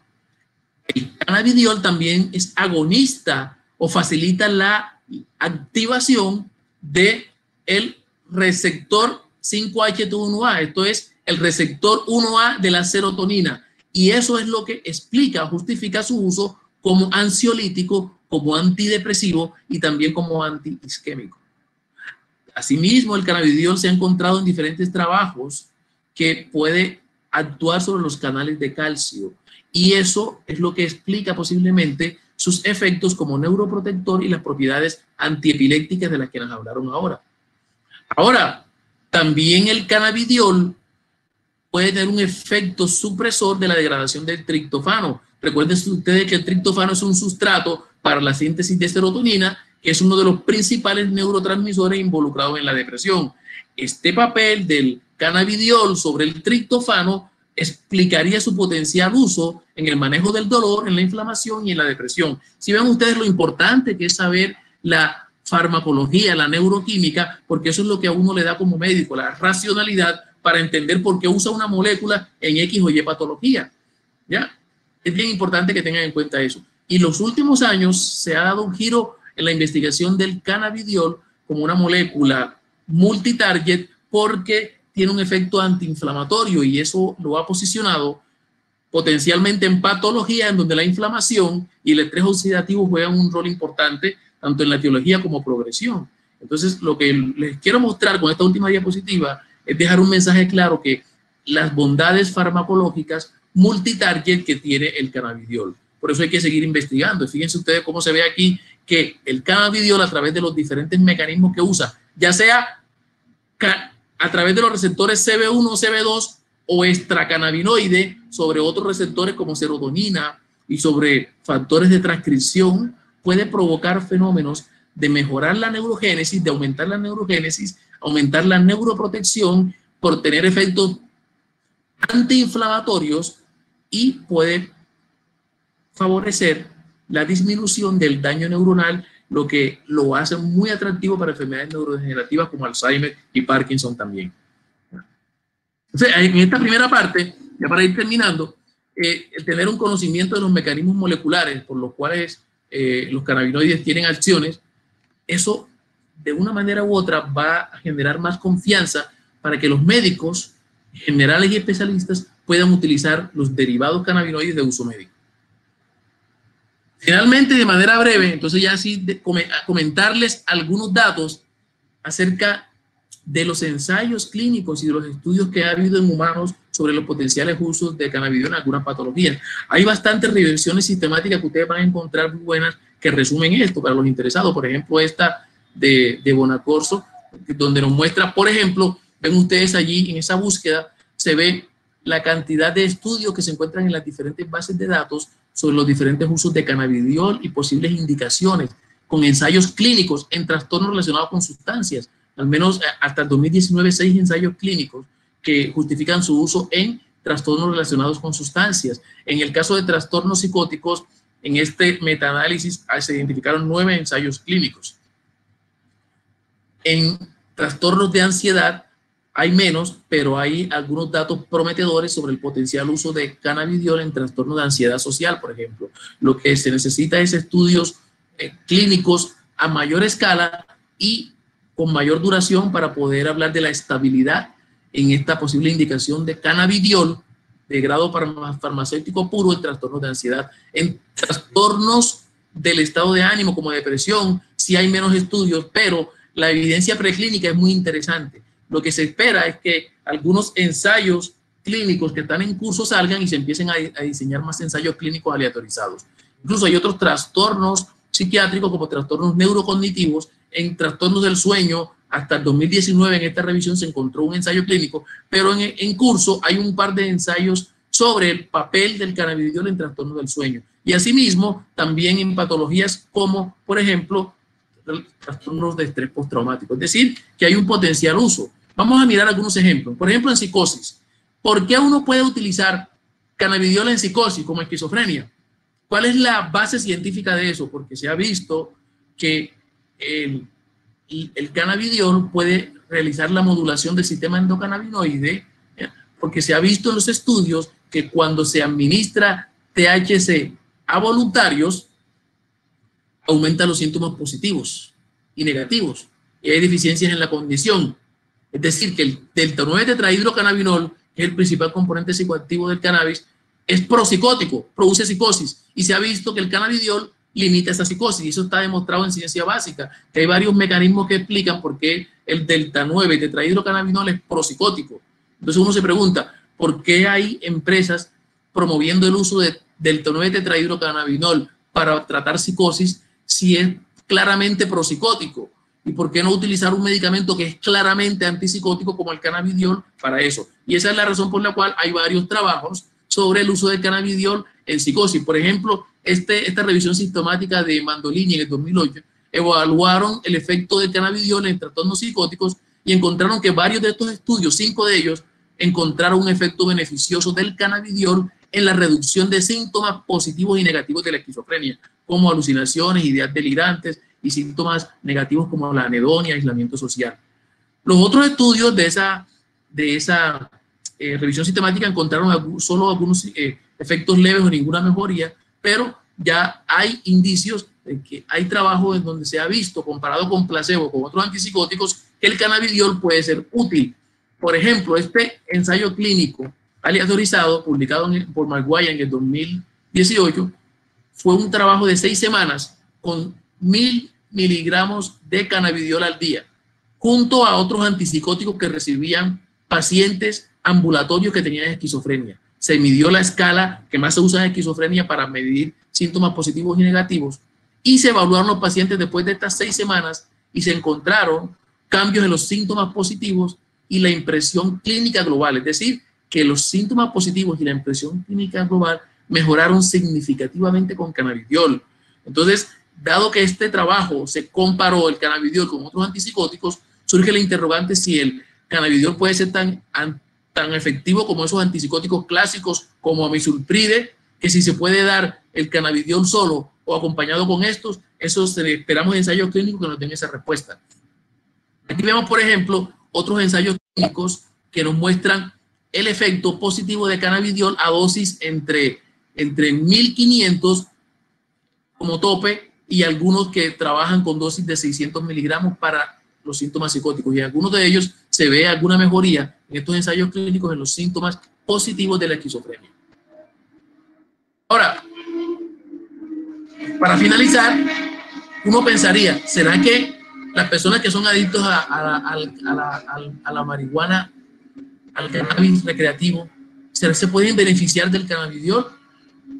el cannabidiol también es agonista o facilita la activación del receptor 5-HT1A, esto es el receptor 1A de la serotonina. Y eso es lo que explica, justifica su uso como ansiolítico, como antidepresivo y también como antiisquémico. Asimismo, el cannabidiol se ha encontrado en diferentes trabajos que puede actuar sobre los canales de calcio. Y eso es lo que explica posiblemente sus efectos como neuroprotector y las propiedades antiepilépticas de las que nos hablaron ahora. Ahora, también el cannabidiol puede tener un efecto supresor de la degradación del triptofano. Recuerden ustedes que el triptofano es un sustrato para la síntesis de serotonina, que es uno de los principales neurotransmisores involucrados en la depresión. Este papel del cannabidiol sobre el triptofano explicaría su potencial uso en el manejo del dolor, en la inflamación y en la depresión. Si ven ustedes lo importante que es saber la farmacología, la neuroquímica, porque eso es lo que a uno le da como médico, la racionalidad para entender por qué usa una molécula en X o Y patología. ¿Ya? Es bien importante que tengan en cuenta eso. Y los últimos años se ha dado un giro en la investigación del cannabidiol como una molécula multitarget porque tiene un efecto antiinflamatorio y eso lo ha posicionado potencialmente en patología en donde la inflamación y el estrés oxidativo juegan un rol importante tanto en la etiología como progresión. Entonces, lo que les quiero mostrar con esta última diapositiva es dejar un mensaje claro que las bondades farmacológicas multitarget que tiene el cannabidiol. Por eso hay que seguir investigando. Fíjense ustedes cómo se ve aquí que el cannabidiol a través de los diferentes mecanismos que usa, ya sea a través de los receptores CB1 o CB2 o extracannabinoide sobre otros receptores como serotonina y sobre factores de transcripción, puede provocar fenómenos de mejorar la neurogénesis, de aumentar la neurogénesis, aumentar la neuroprotección por tener efectos antiinflamatorios y puede favorecer la disminución del daño neuronal, lo que lo hace muy atractivo para enfermedades neurodegenerativas como Alzheimer y Parkinson también. Entonces, en esta primera parte, ya para ir terminando, el tener un conocimiento de los mecanismos moleculares por los cuales los cannabinoides tienen acciones, eso de una manera u otra va a generar más confianza para que los médicos generales y especialistas puedan utilizar los derivados cannabinoides de uso médico. Finalmente, de manera breve, entonces ya así comentarles algunos datos acerca de los ensayos clínicos y de los estudios que ha habido en humanos sobre los potenciales usos de cannabidiol en algunas patologías. Hay bastantes revisiones sistemáticas que ustedes van a encontrar muy buenas que resumen esto para los interesados. Por ejemplo, esta de Bonacorso, donde nos muestra, por ejemplo, ven ustedes allí en esa búsqueda, se ve la cantidad de estudios que se encuentran en las diferentes bases de datos sobre los diferentes usos de cannabidiol y posibles indicaciones con ensayos clínicos en trastornos relacionados con sustancias. Al menos hasta el 2019, 6 ensayos clínicos que justifican su uso en trastornos relacionados con sustancias. En el caso de trastornos psicóticos, en este metaanálisis se identificaron 9 ensayos clínicos. En trastornos de ansiedad hay menos, pero hay algunos datos prometedores sobre el potencial uso de cannabidiol en trastornos de ansiedad social, por ejemplo. Lo que se necesita es estudios clínicos a mayor escala y con mayor duración para poder hablar de la estabilidad en esta posible indicación de cannabidiol de grado farmacéutico puro en trastornos de ansiedad. En trastornos del estado de ánimo como depresión sí hay menos estudios, pero la evidencia preclínica es muy interesante. Lo que se espera es que algunos ensayos clínicos que están en curso salgan y se empiecen a diseñar más ensayos clínicos aleatorizados. Incluso hay otros trastornos psiquiátricos como trastornos neurocognitivos. En trastornos del sueño, hasta el 2019 en esta revisión se encontró un ensayo clínico, pero en curso hay un par de ensayos sobre el papel del cannabidiol en trastornos del sueño. Y asimismo, también en patologías como, por ejemplo, trastornos de estrés postraumático. Es decir, que hay un potencial uso. Vamos a mirar algunos ejemplos. Por ejemplo, en psicosis. ¿Por qué uno puede utilizar cannabidiol en psicosis como esquizofrenia? ¿Cuál es la base científica de eso? Porque se ha visto que el cannabidiol puede realizar la modulación del sistema endocannabinoide, porque se ha visto en los estudios que cuando se administra THC a voluntarios, aumenta los síntomas positivos y negativos, y hay deficiencias en la cognición. Es decir, que el delta 9 tetrahidrocannabinol, que es el principal componente psicoactivo del cannabis, es propsicótico, produce psicosis, y se ha visto que el cannabidiol limita esa psicosis, y eso está demostrado en ciencia básica, que hay varios mecanismos que explican por qué el delta 9 tetrahidrocannabinol es propsicótico. Entonces uno se pregunta, ¿por qué hay empresas promoviendo el uso de delta 9 tetrahidrocannabinol para tratar psicosis si es claramente propsicótico? ¿Y por qué no utilizar un medicamento que es claramente antipsicótico como el cannabidiol para eso? Y esa es la razón por la cual hay varios trabajos sobre el uso del cannabidiol en psicosis. Por ejemplo, esta revisión sistemática de Mandolini en el 2008 evaluaron el efecto del cannabidiol en trastornos psicóticos y encontraron que varios de estos estudios, 5 de ellos, encontraron un efecto beneficioso del cannabidiol en la reducción de síntomas positivos y negativos de la esquizofrenia, como alucinaciones, ideas delirantes y síntomas negativos como la anedonia, aislamiento social. Los otros estudios de esa revisión sistemática encontraron solo algunos efectos leves o ninguna mejoría, pero ya hay indicios de que hay trabajos en donde se ha visto, comparado con placebo, con otros antipsicóticos, que el cannabidiol puede ser útil. Por ejemplo, este ensayo clínico aleatorizado, publicado por Maguire en el 2018, fue un trabajo de 6 semanas con 1000 miligramos de cannabidiol al día, junto a otros antipsicóticos que recibían pacientes ambulatorios que tenían esquizofrenia. Se midió la escala que más se usa en esquizofrenia para medir síntomas positivos y negativos, y se evaluaron los pacientes después de estas 6 semanas y se encontraron cambios en los síntomas positivos y la impresión clínica global, es decir, que los síntomas positivos y la impresión clínica global mejoraron significativamente con cannabidiol. Entonces, dado que este trabajo se comparó el cannabidiol con otros antipsicóticos, surge la interrogante si el cannabidiol puede ser tan efectivo como esos antipsicóticos clásicos como amisulpride, que si se puede dar el cannabidiol solo o acompañado con estos, esperamos ensayos clínicos que nos den esa respuesta. Aquí vemos, por ejemplo, otros ensayos clínicos que nos muestran el efecto positivo de cannabidiol a dosis entre 1500 como tope y algunos que trabajan con dosis de 600 miligramos para los síntomas psicóticos. Y en algunos de ellos se ve alguna mejoría en estos ensayos clínicos en los síntomas positivos de la esquizofrenia. Ahora, para finalizar, uno pensaría, ¿será que las personas que son adictos a la marihuana, al cannabis recreativo, se pueden beneficiar del cannabidiol?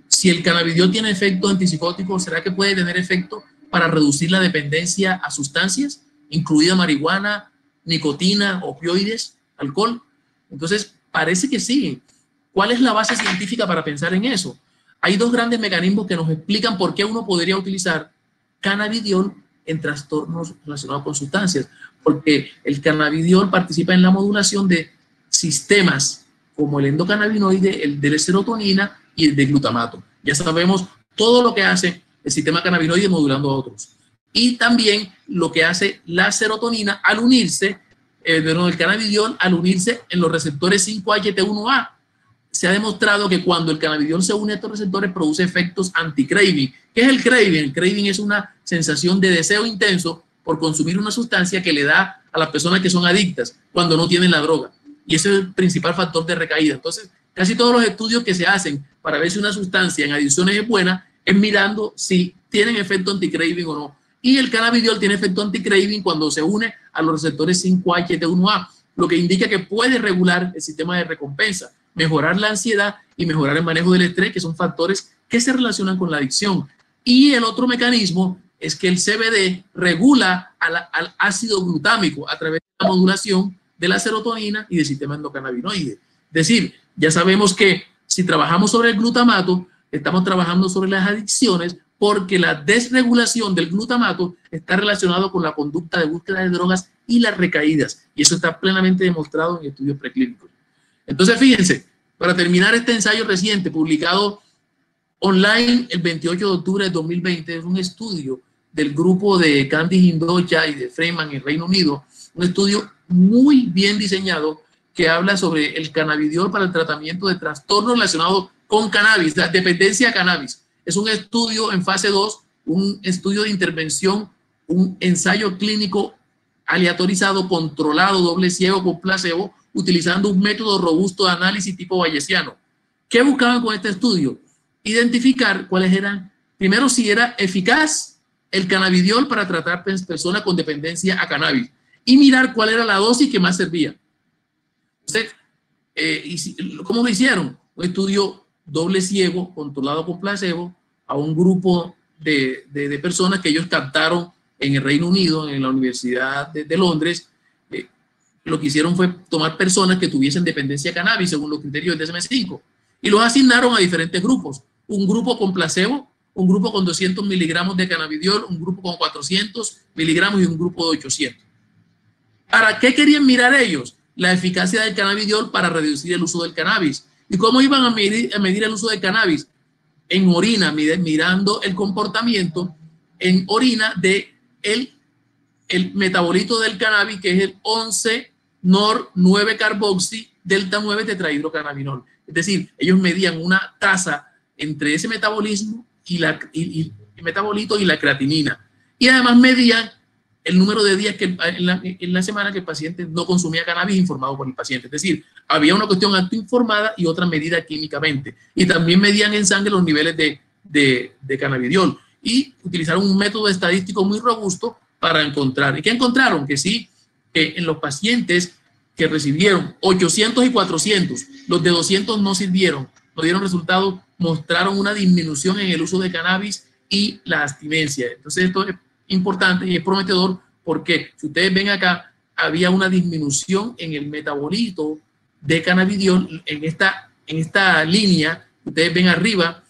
Si el cannabidiol tiene efectos antipsicóticos, ¿será que puede tener efecto para reducir la dependencia a sustancias, incluida marihuana, nicotina, opioides, alcohol? Entonces, parece que sí. ¿Cuál es la base científica para pensar en eso? Hay 2 grandes mecanismos que nos explican por qué uno podría utilizar cannabidiol en trastornos relacionados con sustancias, porque el cannabidiol participa en la modulación de sistemas como el endocannabinoide, el de la serotonina y el de glutamato. Ya sabemos todo lo que hace el sistema cannabinoide modulando a otros. Y también lo que hace la serotonina al unirse, el cannabidiol al unirse en los receptores 5-HT1A. Se ha demostrado que cuando el cannabidiol se une a estos receptores produce efectos anti-craving. ¿Qué es el craving? El craving es una sensación de deseo intenso por consumir una sustancia que le da a las personas que son adictas cuando no tienen la droga. Y ese es el principal factor de recaída. Entonces, casi todos los estudios que se hacen para ver si una sustancia en adicciones es buena es mirando si tienen efecto anti-craving o no. Y el cannabidiol tiene efecto anti-craving cuando se une a los receptores 5-HT1A, lo que indica que puede regular el sistema de recompensa, mejorar la ansiedad y mejorar el manejo del estrés, que son factores que se relacionan con la adicción. Y el otro mecanismo es que el CBD regula al ácido glutámico a través de la modulación de la serotonina y del sistema endocannabinoide. Es decir, ya sabemos que si trabajamos sobre el glutamato, estamos trabajando sobre las adicciones, porque la desregulación del glutamato está relacionado con la conducta de búsqueda de drogas y las recaídas. Y eso está plenamente demostrado en estudios preclínicos. Entonces, fíjense, para terminar este ensayo reciente, publicado online el 28 de octubre de 2020, es un estudio del grupo de Candice Indocha y de Freeman en Reino Unido, un estudio muy bien diseñado que habla sobre el cannabidiol para el tratamiento de trastornos relacionados con cannabis, la dependencia a cannabis. Es un estudio en fase 2, un estudio de intervención, un ensayo clínico aleatorizado, controlado, doble ciego con placebo, utilizando un método robusto de análisis tipo bayesiano, ¿Qué buscaban con este estudio? Identificar cuáles eran, primero, si era eficaz el cannabidiol para tratar personas con dependencia a cannabis y mirar cuál era la dosis que más servía. Entonces, ¿cómo lo hicieron? Un estudio doble ciego, controlado con placebo, a un grupo de personas que ellos captaron en el Reino Unido, en la Universidad de Londres. Lo que hicieron fue tomar personas que tuviesen dependencia a cannabis según los criterios del DSM-5 y los asignaron a diferentes grupos. Un grupo con placebo, un grupo con 200 miligramos de cannabidiol, un grupo con 400 miligramos y un grupo de 800. ¿Para qué querían mirar ellos? La eficacia del cannabidiol para reducir el uso del cannabis. ¿Y cómo iban a medir el uso del cannabis? En orina, mirando el comportamiento en orina de el metabolito del cannabis, que es el 11-NOR-9-carboxy delta 9 tetrahidrocannabinol. Es decir, ellos medían una tasa entre ese metabolismo y el metabolito y la creatinina. Y además medían el número de días que en la semana que el paciente no consumía cannabis informado por el paciente. Es decir, había una cuestión autoinformada y otra medida químicamente. Y también medían en sangre los niveles de cannabidiol. Y utilizaron un método estadístico muy robusto para encontrar. ¿Y qué encontraron? Que sí, que en los pacientes que recibieron 800 y 400, los de 200 no sirvieron, no dieron resultados, mostraron una disminución en el uso de cannabis y la abstinencia. Entonces esto es importante y es prometedor porque si ustedes ven acá, había una disminución en el metabolito de cannabidiol en esta línea. Ustedes ven arriba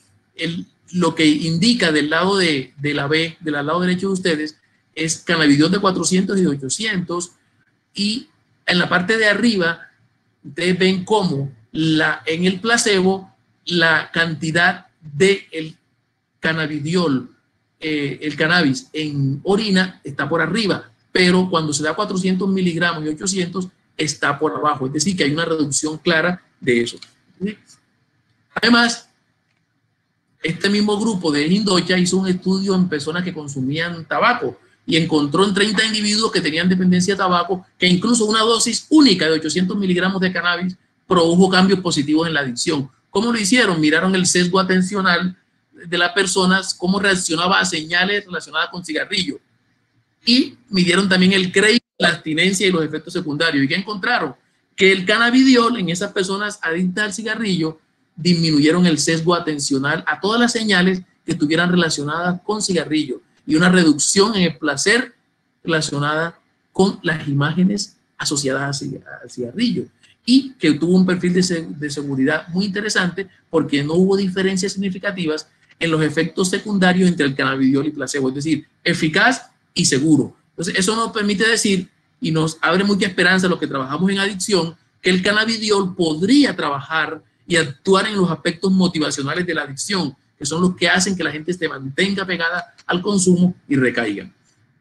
lo que indica del lado de la B, del lado derecho de ustedes, es cannabidiol de 400 y de 800, y en la parte de arriba ustedes ven cómo en el placebo la cantidad del cannabidiol, el cannabis en orina está por arriba, pero cuando se da 400 miligramos y 800 está por abajo, es decir, que hay una reducción clara de eso. Además, este mismo grupo de Indocha hizo un estudio en personas que consumían tabaco y encontró en 30 individuos que tenían dependencia de tabaco que incluso una dosis única de 800 miligramos de cannabis produjo cambios positivos en la adicción. ¿Cómo lo hicieron? Miraron el sesgo atencional de las personas, cómo reaccionaba a señales relacionadas con cigarrillo. Y midieron también el crédito, la abstinencia y los efectos secundarios. ¿Y qué encontraron? Que el cannabidiol en esas personas adictas al cigarrillo disminuyeron el sesgo atencional a todas las señales que estuvieran relacionadas con cigarrillo y una reducción en el placer relacionada con las imágenes asociadas al cigarrillo, y que tuvo un perfil de seguridad muy interesante porque no hubo diferencias significativas en los efectos secundarios entre el cannabidiol y placebo, es decir, eficaz y seguro. Entonces, eso nos permite decir y nos abre mucha esperanza a los que trabajamos en adicción que el cannabidiol podría trabajar y actuar en los aspectos motivacionales de la adicción, que son los que hacen que la gente se mantenga pegada al consumo y recaiga.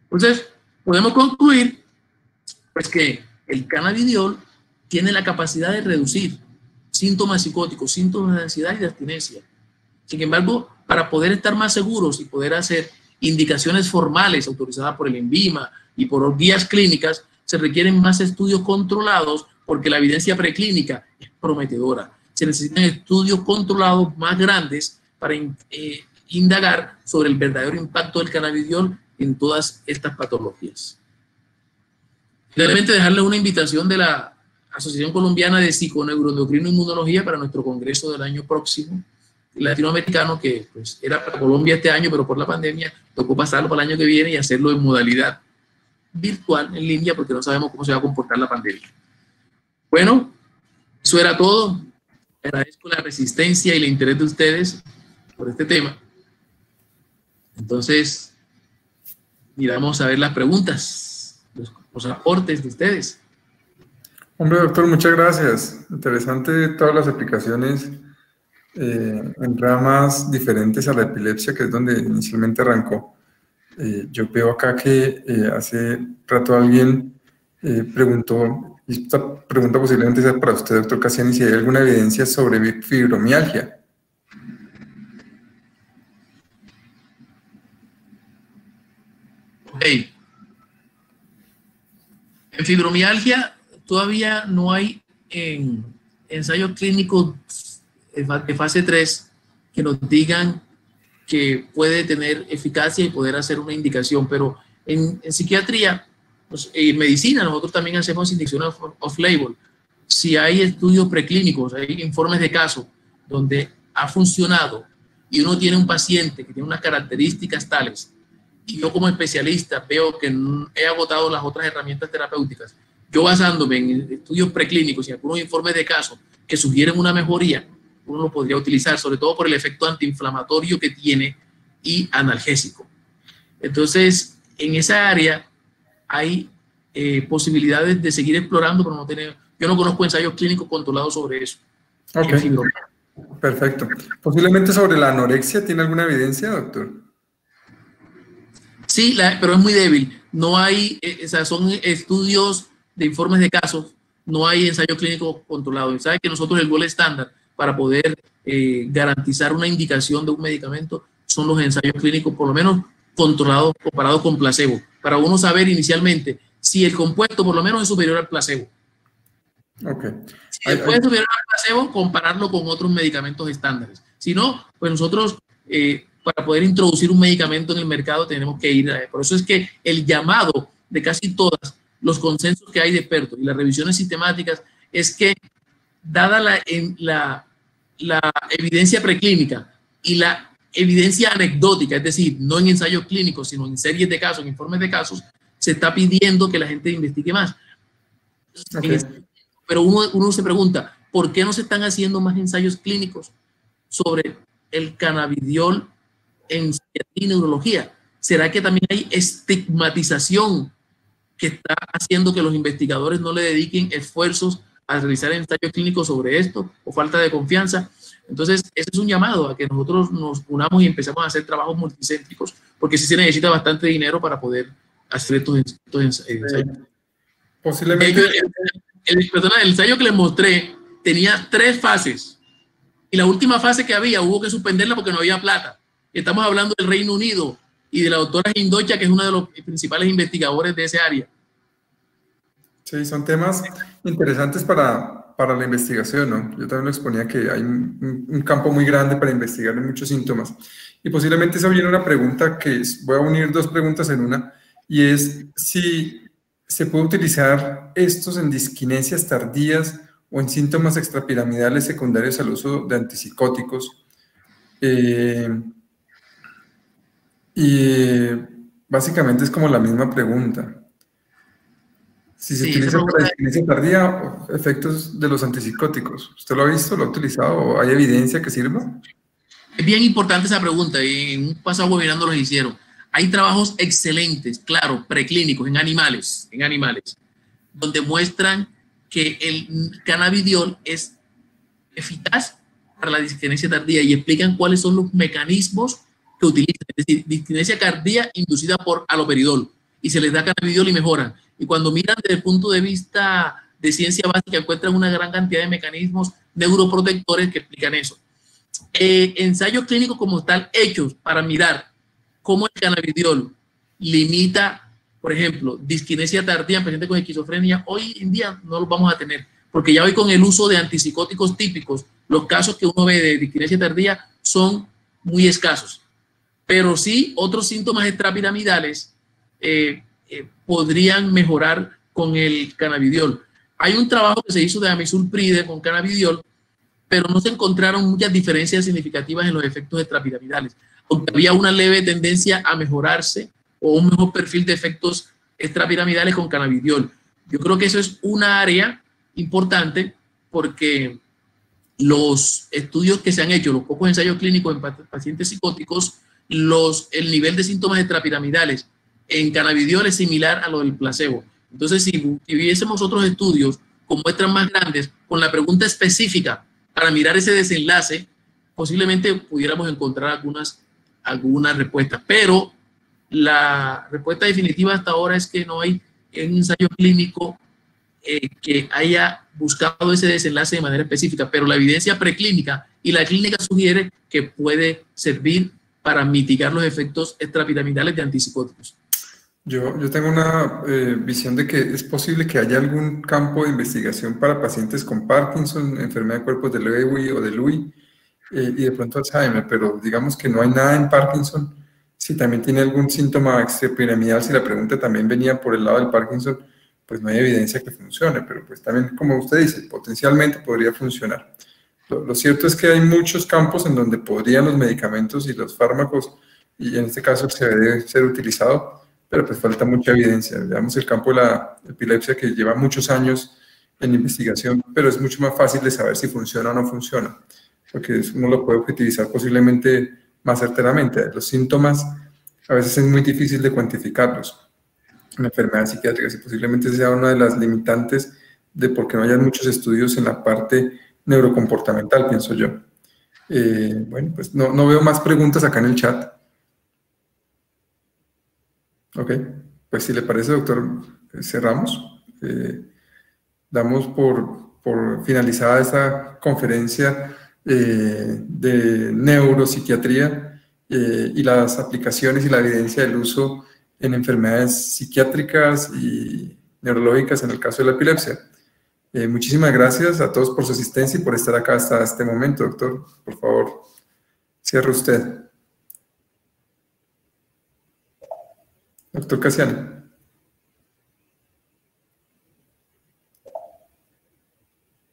Entonces, podemos concluir pues, que el cannabidiol tiene la capacidad de reducir síntomas psicóticos, síntomas de ansiedad y de abstinencia. Sin embargo, para poder estar más seguros y poder hacer indicaciones formales autorizadas por el INVIMA y por guías clínicas, se requieren más estudios controlados porque la evidencia preclínica es prometedora. Se necesitan estudios controlados más grandes para indagar sobre el verdadero impacto del cannabidiol en todas estas patologías. Finalmente, dejarles una invitación de la Asociación Colombiana de Psiconeuroendocrino e Inmunología para nuestro congreso del año próximo, latinoamericano, que pues, era para Colombia este año, pero por la pandemia tocó pasarlo para el año que viene y hacerlo en modalidad virtual, en línea, porque no sabemos cómo se va a comportar la pandemia. Bueno, eso era todo. Agradezco la resistencia y el interés de ustedes por este tema. Entonces, miramos a ver las preguntas, los aportes de ustedes. Hombre, doctor, muchas gracias. Interesante todas las aplicaciones en ramas diferentes a la epilepsia, que es donde inicialmente arrancó. Yo veo acá que hace rato alguien preguntó, y esta pregunta posiblemente sea para usted, doctor Cassiani, si hay alguna evidencia sobre fibromialgia. Ok. En fibromialgia todavía no hay ensayos clínicos de fase 3 que nos digan que puede tener eficacia y poder hacer una indicación, pero en psiquiatría, pues, en medicina, nosotros también hacemos indicación off-label. Si hay estudios preclínicos, hay informes de caso donde ha funcionado y uno tiene un paciente que tiene unas características tales, y yo como especialista veo que he agotado las otras herramientas terapéuticas, yo basándome en estudios preclínicos y algunos informes de caso que sugieren una mejoría, uno lo podría utilizar, sobre todo por el efecto antiinflamatorio que tiene y analgésico. Entonces, en esa área hay posibilidades de seguir explorando, pero yo no conozco ensayos clínicos controlados sobre eso. Ok, perfecto. Posiblemente sobre la anorexia, ¿tiene alguna evidencia, doctor? Sí, pero es muy débil. No hay, o sea, son estudios de informes de casos, no hay ensayo clínico controlado. ¿Sabe que nosotros el gol estándar para poder garantizar una indicación de un medicamento son los ensayos clínicos, por lo menos controlados, comparados con placebo, para uno saber inicialmente si el compuesto por lo menos es superior al placebo? Ok. Si después es superior al placebo, compararlo con otros medicamentos estándares. Si no, pues nosotros, para poder introducir un medicamento en el mercado, tenemos que ir a... Por eso es que el llamado de casi todas los consensos que hay de expertos y las revisiones sistemáticas es que, dada la evidencia preclínica y la evidencia anecdótica, es decir, no en ensayos clínicos, sino en series de casos, en informes de casos, se está pidiendo que la gente investigue más. Okay. Pero uno se pregunta, ¿por qué no se están haciendo más ensayos clínicos sobre el cannabidiol en psiquiatría y neurología? ¿Será que también hay estigmatización que está haciendo que los investigadores no le dediquen esfuerzos a realizar ensayos clínicos sobre esto, o falta de confianza? Entonces, ese es un llamado a que nosotros nos unamos y empecemos a hacer trabajos multicéntricos, porque sí se necesita bastante dinero para poder hacer estos ensayos. Posiblemente... El ensayo que les mostré tenía 3 fases, y la última fase que había hubo que suspenderla porque no había plata. Estamos hablando del Reino Unido y de la doctora Indocha, que es uno de los principales investigadores de esa área. Sí, son temas interesantes para la investigación, ¿no? Yo también lo exponía, que hay un campo muy grande para investigar en muchos síntomas. Y posiblemente eso viene una pregunta voy a unir 2 preguntas en una, y es si se puede utilizar estos en disquinesias tardías o en síntomas extrapiramidales secundarios al uso de antipsicóticos. Y básicamente es como la misma pregunta. Si se utiliza para disquinesia tardía o efectos de los antipsicóticos. ¿Usted lo ha visto? ¿Lo ha utilizado? ¿O hay evidencia que sirva? Es bien importante esa pregunta, y en un pasado webinar nos los hicieron. Hay trabajos excelentes, claro, preclínicos en animales, donde muestran que el cannabidiol es eficaz para la disquinesia tardía y explican cuáles son los mecanismos que utilizan. Es decir, disquinesia cardíaca inducida por haloperidol, y se les da cannabidiol y mejoran. Y cuando miran desde el punto de vista de ciencia básica, encuentran una gran cantidad de mecanismos neuroprotectores que explican eso. Ensayos clínicos como tal hechos para mirar cómo el cannabidiol limita, por ejemplo, disquinesia tardía en pacientes con esquizofrenia, hoy en día no los vamos a tener, porque ya hoy con el uso de antipsicóticos típicos, los casos que uno ve de disquinesia tardía son muy escasos. Pero sí, otros síntomas extrapiramidales podrían mejorar con el cannabidiol. Hay un trabajo que se hizo de amisulpride con cannabidiol, pero no se encontraron muchas diferencias significativas en los efectos extrapiramidales, aunque había una leve tendencia a mejorarse o un mejor perfil de efectos extrapiramidales con cannabidiol. Yo creo que eso es una área importante, porque los estudios que se han hecho, los pocos ensayos clínicos en pacientes psicóticos, el nivel de síntomas extrapiramidales en cannabidiol es similar a lo del placebo. Entonces, si viésemos otros estudios con muestras más grandes, con la pregunta específica para mirar ese desenlace, posiblemente pudiéramos encontrar algunas respuestas. Pero la respuesta definitiva hasta ahora es que no hay un ensayo clínico que haya buscado ese desenlace de manera específica, pero la evidencia preclínica y la clínica sugiere que puede servir para mitigar los efectos extrapiramidales de antipsicóticos. Yo tengo una visión de que es posible que haya algún campo de investigación para pacientes con Parkinson, enfermedad de cuerpos de Lewy o de Lewy, y de pronto Alzheimer, pero digamos que no hay nada en Parkinson. Si también tiene algún síntoma extrapiramidal, si la pregunta también venía por el lado del Parkinson, pues no hay evidencia que funcione, pero pues también, como usted dice, potencialmente podría funcionar. Lo cierto es que hay muchos campos en donde podrían los medicamentos y los fármacos, y en este caso el CBD, ser utilizado, pero pues falta mucha evidencia. Veamos el campo de la epilepsia, que lleva muchos años en investigación, pero es mucho más fácil de saber si funciona o no funciona, porque uno lo puede objetivizar posiblemente más certeramente. Los síntomas a veces es muy difícil de cuantificarlos en enfermedades psiquiátricas, y posiblemente sea una de las limitantes de por qué no hayan muchos estudios en la parte neurocomportamental, pienso yo. Bueno, pues no veo más preguntas acá en el chat. Ok, pues si le parece, doctor, cerramos. Damos por finalizada esta conferencia de neuropsiquiatría y las aplicaciones y la evidencia del uso en enfermedades psiquiátricas y neurológicas en el caso de la epilepsia. Muchísimas gracias a todos por su asistencia y por estar acá hasta este momento, doctor. Por favor, cierre usted. Doctor Casiani.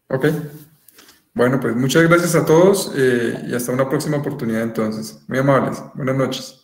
Ok. Bueno, pues muchas gracias a todos y hasta una próxima oportunidad entonces. Muy amables. Buenas noches.